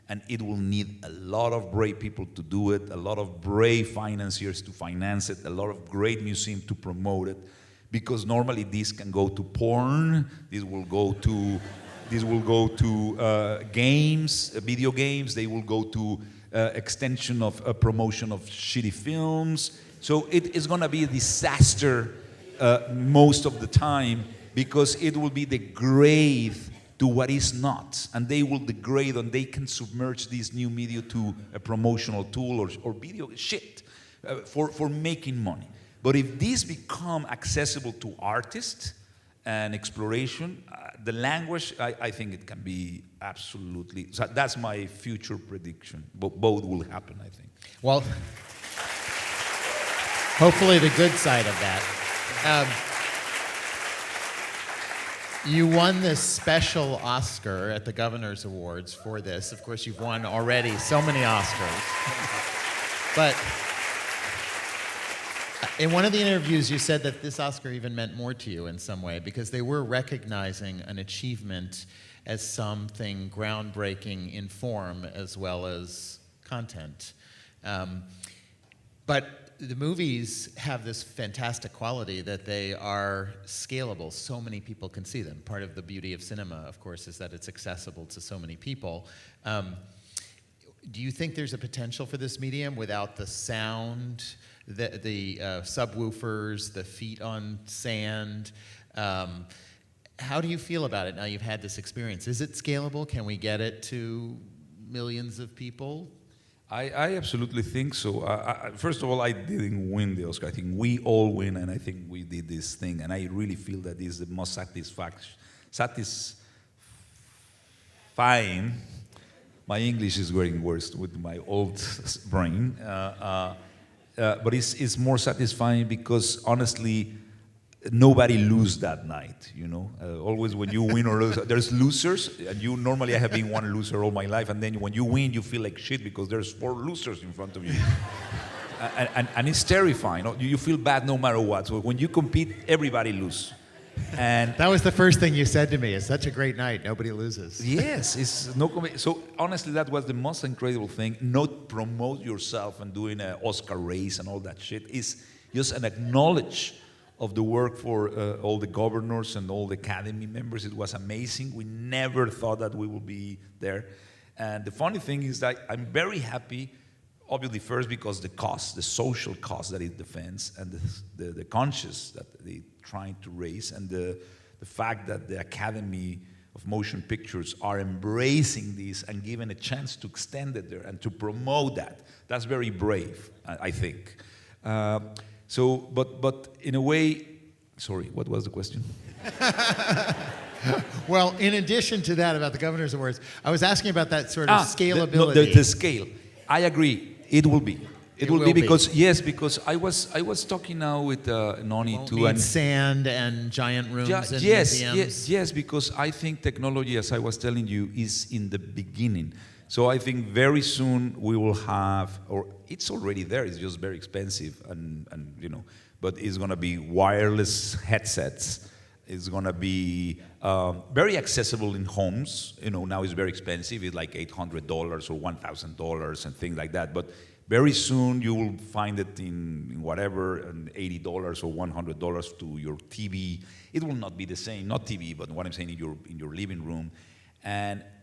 and it will need a lot of brave people to do it, a lot of brave financiers to finance it, a lot of great museums to promote it, because normally this can go to porn, this will go to games, video games. They will go to extension of promotion of shitty films. So it is going to be a disaster most of the time, because it will be degrade to what is not. And they will degrade, and they can submerge this new media to a promotional tool or video shit for making money. But if this become accessible to artists and exploration, the language, I think it can be absolutely, so that's my future prediction. Both will happen, I think. Well, hopefully the good side of that. You won this special Oscar at the Governor's Awards for this. Of course, you've won already so many Oscars. But in one of the interviews, you said that this Oscar even meant more to you in some way, because they were recognizing an achievement as something groundbreaking in form as well as content. But the movies have this fantastic quality that they are scalable. So many people can see them. Part of the beauty of cinema, of course, is that it's accessible to so many people. Do you think there's a potential for this medium without the sound, the subwoofers, the feet on sand? How do you feel about it now you've had this experience? Is it scalable? Can we get it to millions of people? I absolutely think so. First of all, I didn't win the Oscar. I think we all win, and I think we did this thing. And I really feel that this is the most satisfying. My English is getting worse with my old brain. But it's more satisfying because, honestly, nobody lose that night, Always when you win or lose, there's losers, and I have been one loser all my life, and then when you win, you feel like shit because there's 4 losers in front of you. and it's terrifying. You feel bad no matter what. So when you compete, everybody loses. And that was the first thing you said to me. It's such a great night. Nobody loses. Yes, it's no. So honestly, that was the most incredible thing. Not promote yourself and doing an Oscar race and all that shit. just an acknowledge of the work for all the governors and all the academy members. It was amazing. We never thought that we would be there. And the funny thing is that I'm very happy, obviously first because the cost, the social cost that it defends, and the conscience that they're trying to raise, and the fact that the Academy of Motion Pictures are embracing this and giving a chance to extend it there and to promote that. That's very brave, I think. But in a way, sorry, what was the question? Well, in addition to that about the Governor's Awards, I was asking about that sort of scalability. The scale. I agree. It will be. It will be because yes, because I was talking now with Noni too, and sand and giant rooms and museums. Yes, because I think technology, as I was telling you, is in the beginning. So I think very soon we will have, or it's already there. It's just very expensive, and but it's going to be wireless headsets. It's going to be very accessible in homes. Now it's very expensive. It's like $800 or $1,000 and things like that. But very soon you will find it in whatever, $80 or $100 to your TV. It will not be the same, not TV, but what I'm saying in your living room.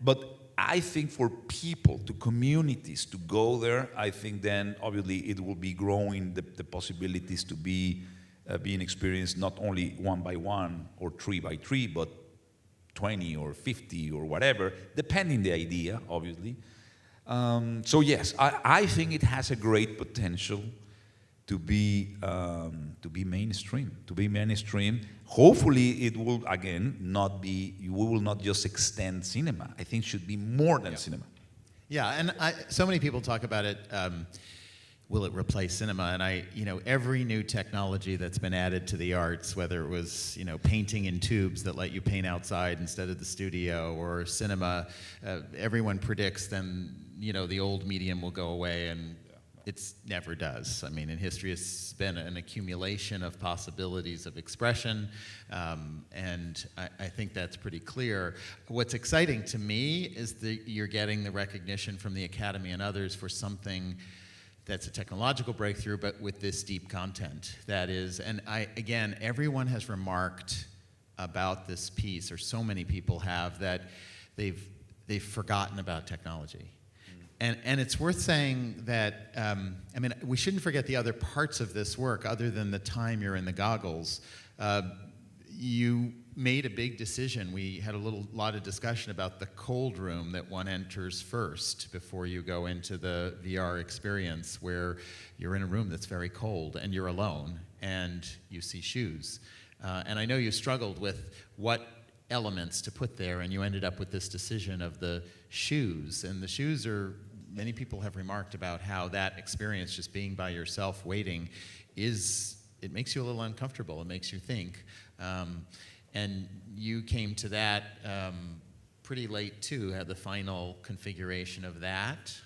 But I think for people, to communities, to go there, I think then obviously it will be growing the possibilities to be being experienced not only 1 by 1 or 3 by 3, but 20 or 50 or whatever, depending the idea, obviously. So yes, I think it has a great potential to be mainstream. To be mainstream. Hopefully, it will again not be. We will not just extend cinema. I think it should be more than cinema. Yeah, and so many people talk about it. Will it replace cinema? And every new technology that's been added to the arts, whether it was, painting in tubes that let you paint outside instead of the studio, or cinema, everyone predicts then, the old medium will go away, and it never does. I mean, in history, it's been an accumulation of possibilities of expression, and I think that's pretty clear. What's exciting to me is that you're getting the recognition from the Academy and others for something that's a technological breakthrough, but with this deep content. That is, and again, everyone has remarked about this piece, or so many people have, that they've forgotten about technology. And it's worth saying that, we shouldn't forget the other parts of this work, other than the time you're in the goggles. You made a big decision. We had a lot of discussion about the cold room that one enters first before you go into the VR experience, where you're in a room that's very cold and you're alone and you see shoes. And I know you struggled with what elements to put there, and you ended up with this decision of the shoes. And the shoes many people have remarked about how that experience, just being by yourself waiting, it makes you a little uncomfortable. It makes you think. And you came to that pretty late too, had the final configuration of that.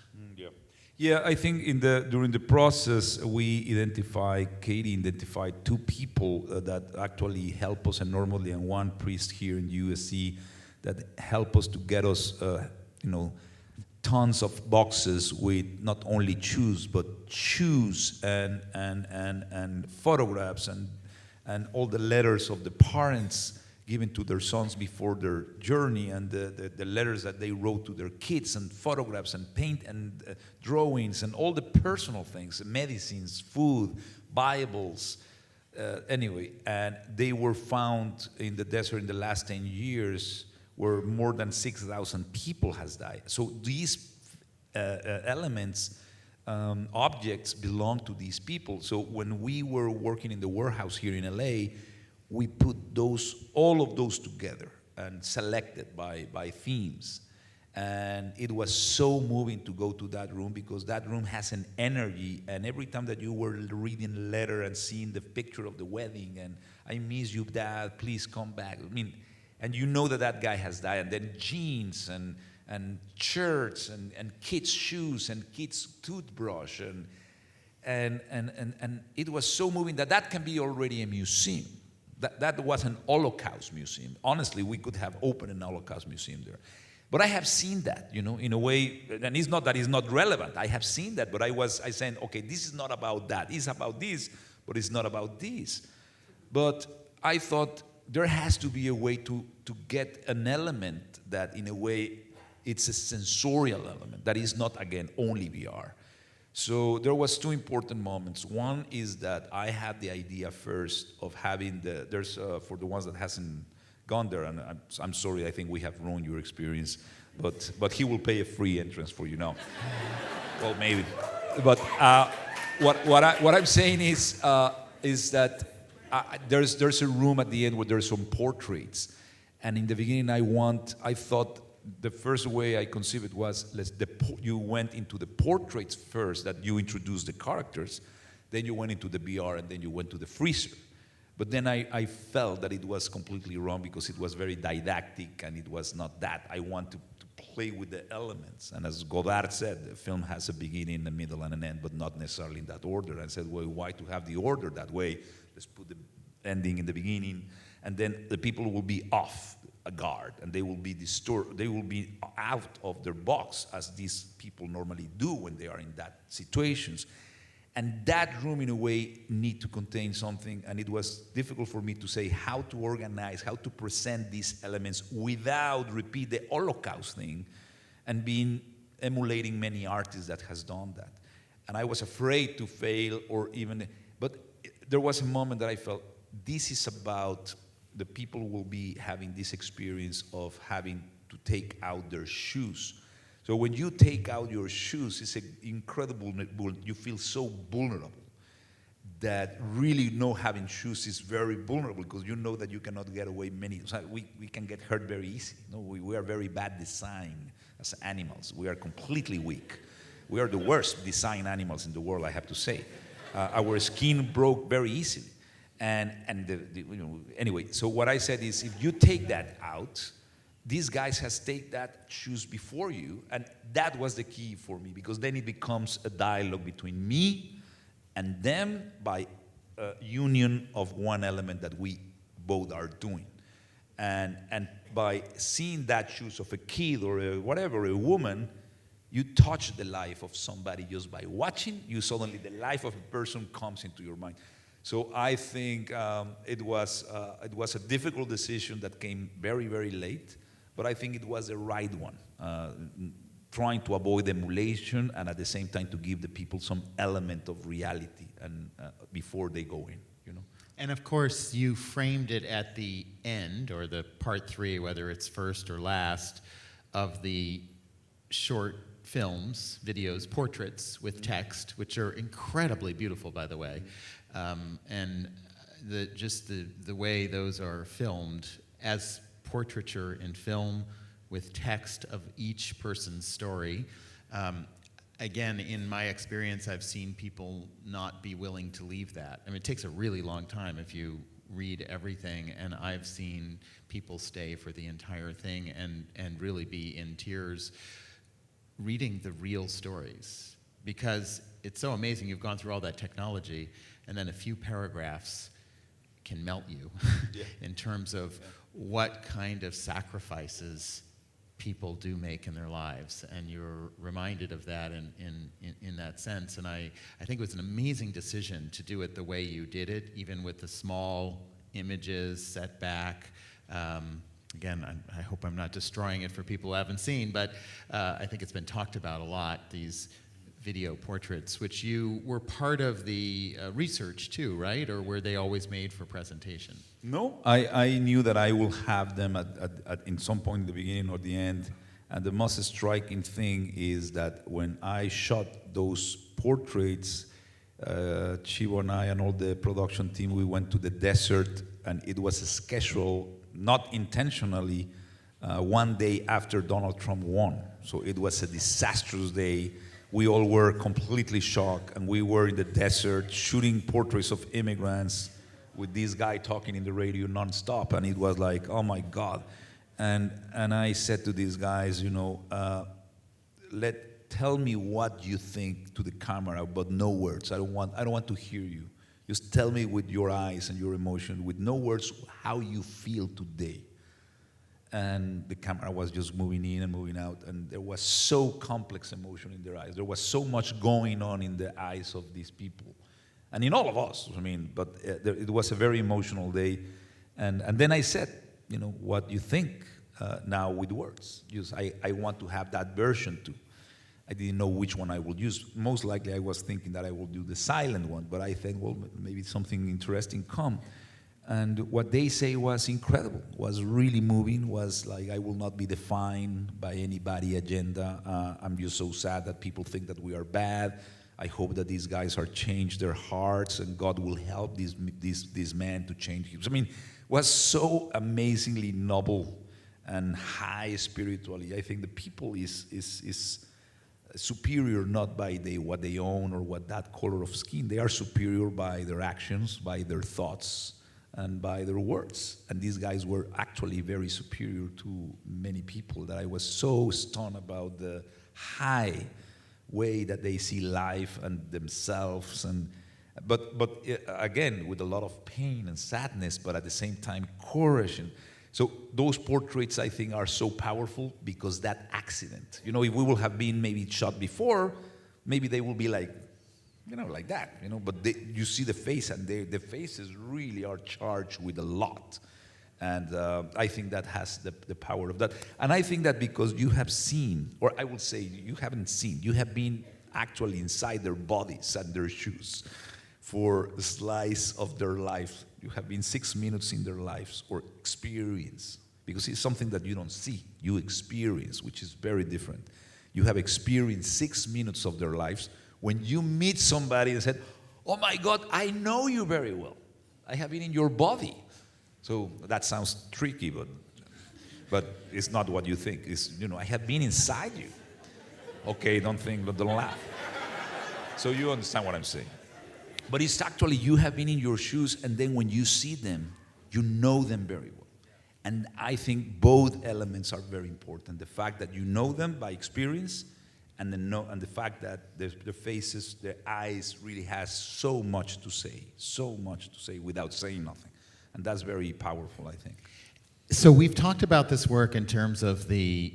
Yeah, I think during the process, Katie identified 2 people that actually help us enormously, and one priest here in USC that help us to get us, tons of boxes with not only shoes, but shoes and photographs and all the letters of the parents given to their sons before their journey, and the letters that they wrote to their kids, and photographs and paint and drawings and all the personal things, medicines, food, Bibles, anyway. And they were found in the desert in the last 10 years, where more than 6,000 people has died. So these elements, objects belong to these people. So when we were working in the warehouse here in LA, we put all of those together and selected by themes. And it was so moving to go to that room, because that room has an energy, and every time that you were reading a letter and seeing the picture of the wedding, and I miss you, Dad, please come back. And you know that guy has died, and then jeans and shirts and kids' shoes and kids' toothbrush, and it was so moving that can be already a museum. That was an Holocaust museum. Honestly, we could have opened an Holocaust museum there. But I have seen that, in a way, and it's not that it's not relevant. I have seen that, but I saying, okay, this is not about that. It's about this, but it's not about this. But I thought there has to be a way to get an element that, in a way, it's a sensorial element that is not, again, only VR. So there was two important moments. One is that I had the idea first of having for the ones that hasn't gone there, and I'm sorry, I think we have ruined your experience, but he will pay a free entrance for you now. Well, maybe. But what I'm saying is that there's a room at the end where there's some portraits, and in the beginning I thought the first way I conceived it was you went into the portraits first, that you introduced the characters, then you went into the VR, and then you went to the freezer. But then I felt that it was completely wrong because it was very didactic and it was not that. I want to play with the elements. And as Godard said, the film has a beginning, a middle, and an end, but not necessarily in that order. I said, well, why to have the order that way? Let's put the ending in the beginning, and then the people will be off a guard, and they will be disturbed. They will be out of their box, as these people normally do when they are in that situations. And that room, in a way, need to contain something, and it was difficult for me to say how to organize, how to present these elements without repeat the Holocaust thing, and emulating many artists that has done that. And I was afraid to fail, but there was a moment that I felt, this is about the people who will be having this experience of having to take out their shoes. So when you take out your shoes, it's incredible, you feel so vulnerable that really having shoes is very vulnerable, because you know that you cannot get away we can get hurt very easy. We are very bad designed as animals. We are completely weak. We are the worst designed animals in the world, I have to say. Our skin broke very easily. Anyway, so what I said is, if you take that out, these guys has taken that shoes before you, and that was the key for me, because then it becomes a dialogue between me and them by union of one element that we both are doing. And by seeing that shoes of a kid or a woman, you touch the life of somebody just by watching. Suddenly the life of a person comes into your mind. So I think it was a difficult decision that came very, very late, but I think it was the right one, trying to avoid emulation and at the same time to give the people some element of reality and before they go in, And of course, you framed it at the end, or the part 3, whether it's first or last, of the short films, videos, portraits with text, which are incredibly beautiful, by the way. And the way those are filmed as portraiture in film with text of each person's story. Again, in my experience, I've seen people not be willing to leave that. I mean, it takes a really long time if you read everything, and I've seen people stay for the entire thing and really be in tears reading the real stories, because it's so amazing. You've gone through all that technology, and then a few paragraphs can melt you in terms of what kind of sacrifices people do make in their lives, and you're reminded of that in that sense. And I think it was an amazing decision to do it the way you did it, even with the small images set back. Again, I hope I'm not destroying it for people who haven't seen, but I think it's been talked about a lot, these video portraits, which you were part of the research too, right? Or were they always made for presentation? No, I knew that I will have them in some point in the beginning or the end. And the most striking thing is that when I shot those portraits, Chivo and I and all the production team, we went to the desert, and it was a schedule, not intentionally, one day after Donald Trump won. So it was a disastrous day. We all were completely shocked, and we were in the desert shooting portraits of immigrants with this guy talking in the radio nonstop, and it was like, oh my God. And I said to these guys, tell me what you think to the camera, but no words. I don't want to hear you. Just tell me with your eyes and your emotion, with no words, how you feel today. And the camera was just moving in and moving out, and there was so complex emotion in their eyes. There was so much going on in the eyes of these people. and in all of us. I mean, but it was a very emotional day, and then I said, what you think now with words. I want to have that version too. I didn't know which one I would use. Most likely I was thinking that I will do the silent one, but I think, well, maybe something interesting come. And what they say was incredible, was really moving, was like, I will not be defined by anybody's agenda. I'm just so sad that people think that we are bad. I hope that these guys are changed their hearts, and God will help these men to change him. I mean, it was so amazingly noble and high spiritually. I think the people is superior not by what they own or what that color of skin. They are superior by their actions, by their thoughts, and by their words. And these guys were actually very superior to many people, that I was so stunned about the high way that they see life and themselves, but again, with a lot of pain and sadness, but at the same time courage. And so those portraits, I think, are so powerful because that accident. If we will have been maybe shot before, maybe they will be like, like that, but you see the face, and the faces really are charged with a lot. And I think that has the power of that. And I think that because you have seen, or I would say you haven't seen, you have been actually inside their bodies and their shoes for a slice of their life. You have been 6 minutes in their lives, or experience, because it's something that you don't see, you experience, which is very different. You have experienced 6 minutes of their lives. When you meet somebody and said, oh my God, I know you very well. I have been in your body. So that sounds tricky, but it's not what you think. It's, I have been inside you. Okay, don't laugh. So you understand what I'm saying. But it's actually, you have been in your shoes, and then when you see them, you know them very well. And I think both elements are very important. The fact that you know them by experience, and the fact that their faces, their eyes really has so much to say without saying nothing. And that's very powerful, I think. So we've talked about this work in terms of the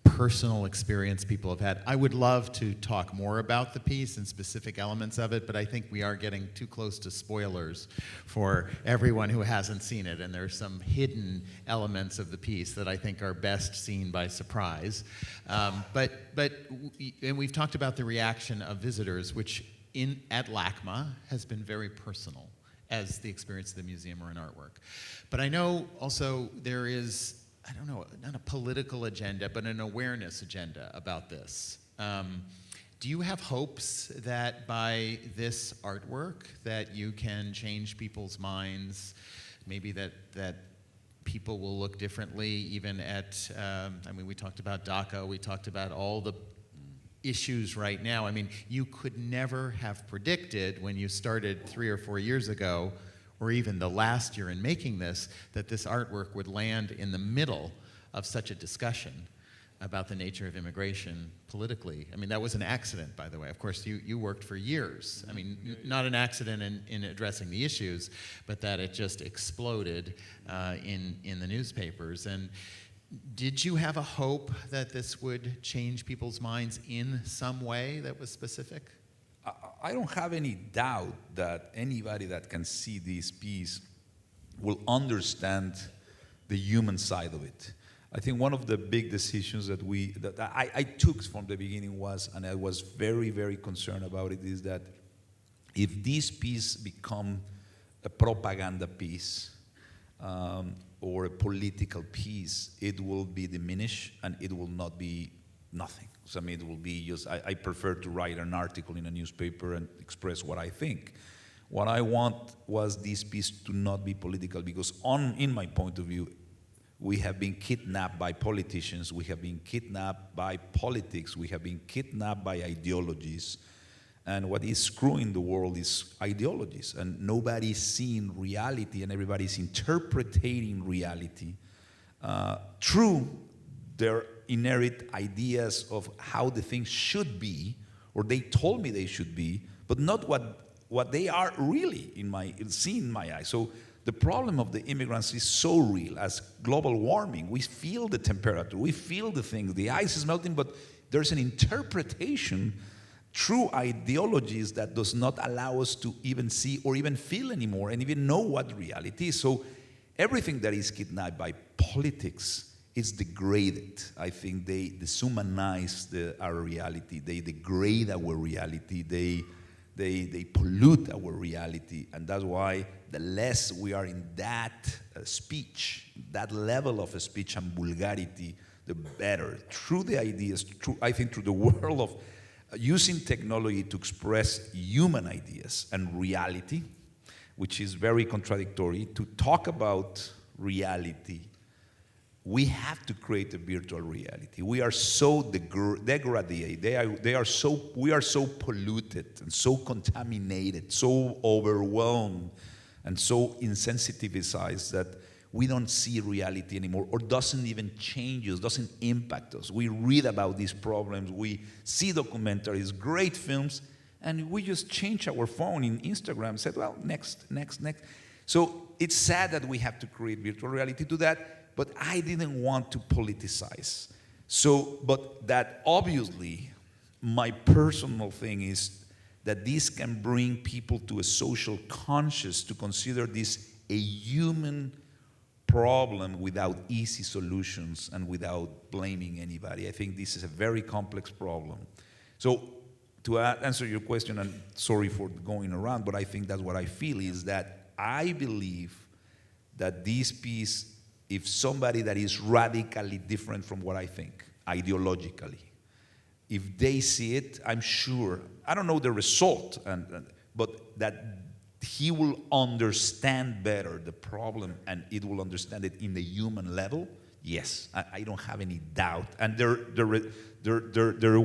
personal experience people have had. I would love to talk more about the piece and specific elements of it, but I think we are getting too close to spoilers for everyone who hasn't seen it, and there's some hidden elements of the piece that I think are best seen by surprise. And we've talked about the reaction of visitors, which at LACMA has been very personal as the experience of the museum or an artwork. But I know also there is, I don't know, not a political agenda, but an awareness agenda about this. Do you have hopes that by this artwork that you can change people's minds, maybe that people will look differently even at, we talked about DACA, we talked about all the issues right now. I mean, you could never have predicted when you started 3 or 4 years ago, or even the last year in making this, that this artwork would land in the middle of such a discussion about the nature of immigration politically. I mean, that was an accident, by the way. Of course, you worked for years. I mean, not an accident in addressing the issues, but that it just exploded in the newspapers. And did you have a hope that this would change people's minds in some way that was specific? I don't have any doubt that anybody that can see this piece will understand the human side of it. I think one of the big decisions that I took from the beginning was, and I was very, very concerned about it, is that if this piece become a propaganda piece, or a political piece, it will be diminished and it will not be nothing. So it will be just, I prefer to write an article in a newspaper and express what I think. What I want was this piece to not be political, because in my point of view, we have been kidnapped by politicians, we have been kidnapped by politics, we have been kidnapped by ideologies. And what is screwing the world is ideologies, and nobody's seeing reality, and everybody's interpreting reality through their inherent ideas of how the things should be, or they told me they should be, but not what they are really seen in my eyes. So the problem of the immigrants is so real as global warming. We feel the temperature, we feel the things, the ice is melting, but there's an interpretation true ideologies that does not allow us to even see or even feel anymore and even know what reality is. So everything that is kidnapped by politics is degraded. I think they deshumanize our reality. They degrade our reality. They pollute our reality. And that's why the less we are in that speech, that level of speech and vulgarity, the better. Through the ideas, I think through the world of using technology to express human ideas and reality, which is very contradictory, to talk about reality, we have to create a virtual reality. We are so degraded. We are so polluted and so contaminated, so overwhelmed and so insensitivized that we don't see reality anymore, or doesn't even change us, doesn't impact us. We read about these problems, we see documentaries, great films, and we just change our phone in Instagram and said, well, next. So it's sad that we have to create virtual reality to that, but I didn't want to politicize. But that obviously, my personal thing is that this can bring people to a social conscious to consider this a human problem without easy solutions and without blaming anybody. I think this is a very complex problem. So to answer your question, and sorry for going around, but I think that's what I feel, is that I believe that this piece, if somebody that is radically different from what I think, ideologically, if they see it, I'm sure, I don't know the result, but that he will understand better the problem and it will understand it in the human level. Yes, I don't have any doubt. And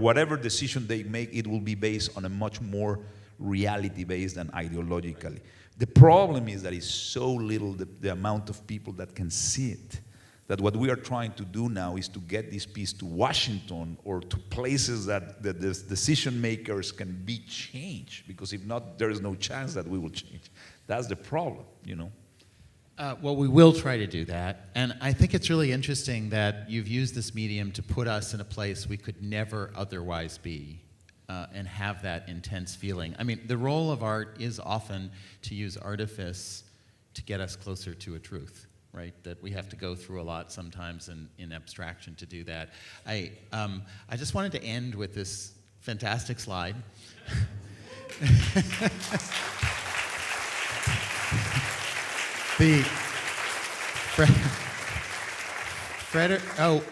whatever decision they make, it will be based on a much more reality-based than ideologically. The problem is that it's so little, the amount of people that can see it, that what we are trying to do now is to get this piece to Washington or to places that the decision makers can be changed, because if not, there is no chance that we will change. That's the problem, you know. Well, we will try to do that. And I think it's really interesting that you've used this medium to put us in a place we could never otherwise be, and have that intense feeling. I mean, the role of art is often to use artifice to get us closer to a truth, right? That we have to go through a lot sometimes in abstraction to do that. I just wanted to end with this fantastic slide.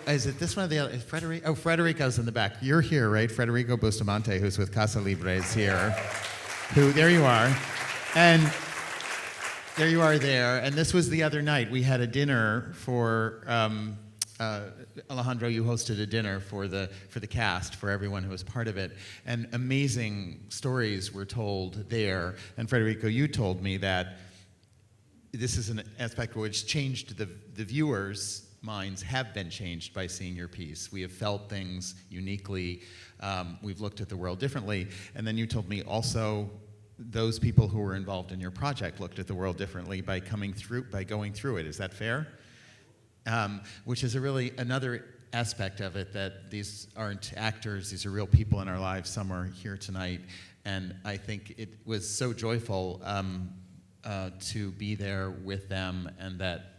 Is it this one or the other? Is Frederico's in the back. You're here, right? Federico Bustamante, who's with Casa Libre, is here. There you are. And there you are there. And this was the other night. We had a dinner for, Alejandro, you hosted a dinner for the cast, for everyone who was part of it. And amazing stories were told there. And Federico, you told me that this is an aspect which changed the viewers' minds have been changed by seeing your piece. We have felt things uniquely. We've looked at the world differently. And then you told me also those people who were involved in your project looked at the world differently by going through it. Is that fair? Which is another aspect of it, that these aren't actors, these are real people in our lives. Some are here tonight. And I think it was so joyful to be there with them, and that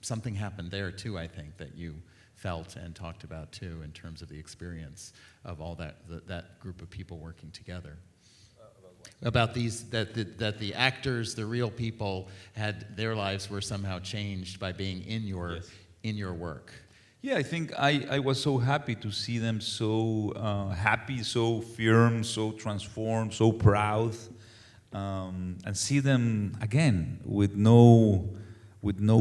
something happened there too, I think, that you felt and talked about too, in terms of the experience of all that group of people working together. About these, that the actors, the real people, had their lives were somehow changed by being in your work. Yeah, I think I was so happy to see them so happy, so firm, so transformed, so proud, and see them again with no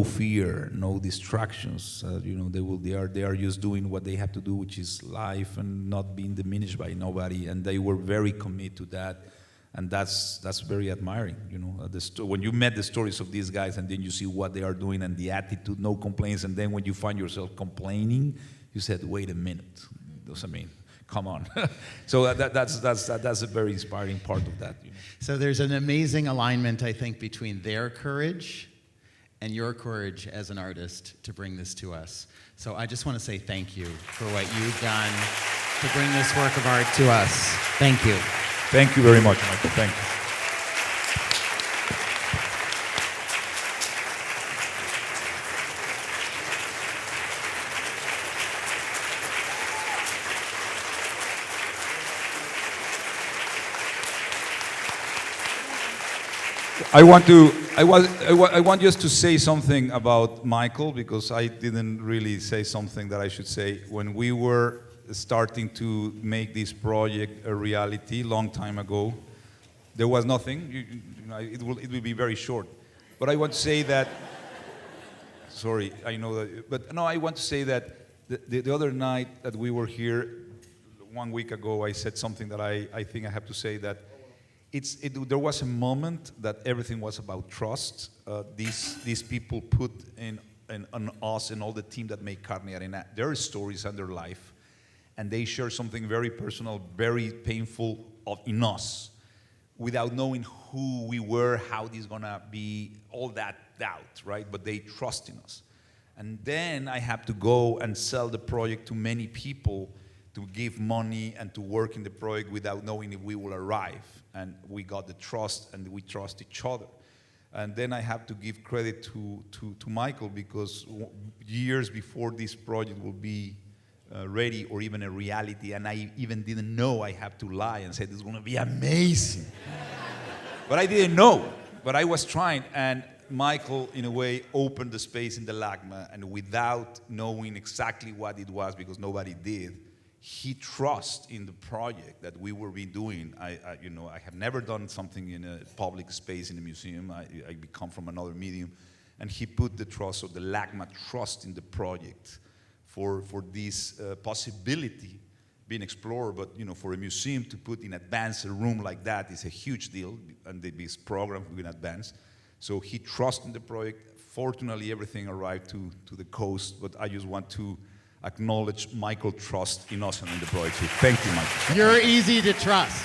fear, no distractions. They are just doing what they have to do, which is life, and not being diminished by nobody. And they were very committed to that. And that's very admiring, you know. When you met the stories of these guys, and then you see what they are doing and the attitude, no complaints, and then when you find yourself complaining, you said, "Wait a minute, come on." So that's a very inspiring part of that. You know? So there's an amazing alignment, I think, between their courage and your courage as an artist to bring this to us. So I just want to say thank you for what you've done. to bring this work of art to us. Thank you. Thank you very much, Michael. Thank you. I want just to say something about Michael, because I didn't really say something that I should say. When we were starting to make this project a reality long time ago, there was nothing. It will be very short. But I want to say that, sorry, I know that, but no, I want to say that the other night that we were here, 1 week ago, I said something that I think I have to say, that there was a moment that everything was about trust. These people put on us and all the team that make CARNE y ARENA their stories and their life, and they share something very personal, very painful in us, without knowing who we were, how this is gonna be, all that doubt, right? But they trust in us. And then I have to go and sell the project to many people, to give money and to work in the project without knowing if we will arrive. And we got the trust, and we trust each other. And then I have to give credit to Michael, because years before this project will be ready or even a reality, and I even didn't know, I have to lie and say, this is gonna be amazing. But I didn't know, but I was trying, and Michael, in a way, opened the space in the LACMA, and without knowing exactly what it was, because nobody did, he trusts in the project that we were doing. I have never done something in a public space in a museum. I come from another medium, and he put the trust, or the LACMA trust, in the project for this possibility being explored. But for a museum to put in advance a room like that is a huge deal, and this program in advance. So he trusts in the project. Fortunately, everything arrived to the coast, but I just want to acknowledge Michael's trust in us and in the project. So thank you, Michael. You're easy to trust.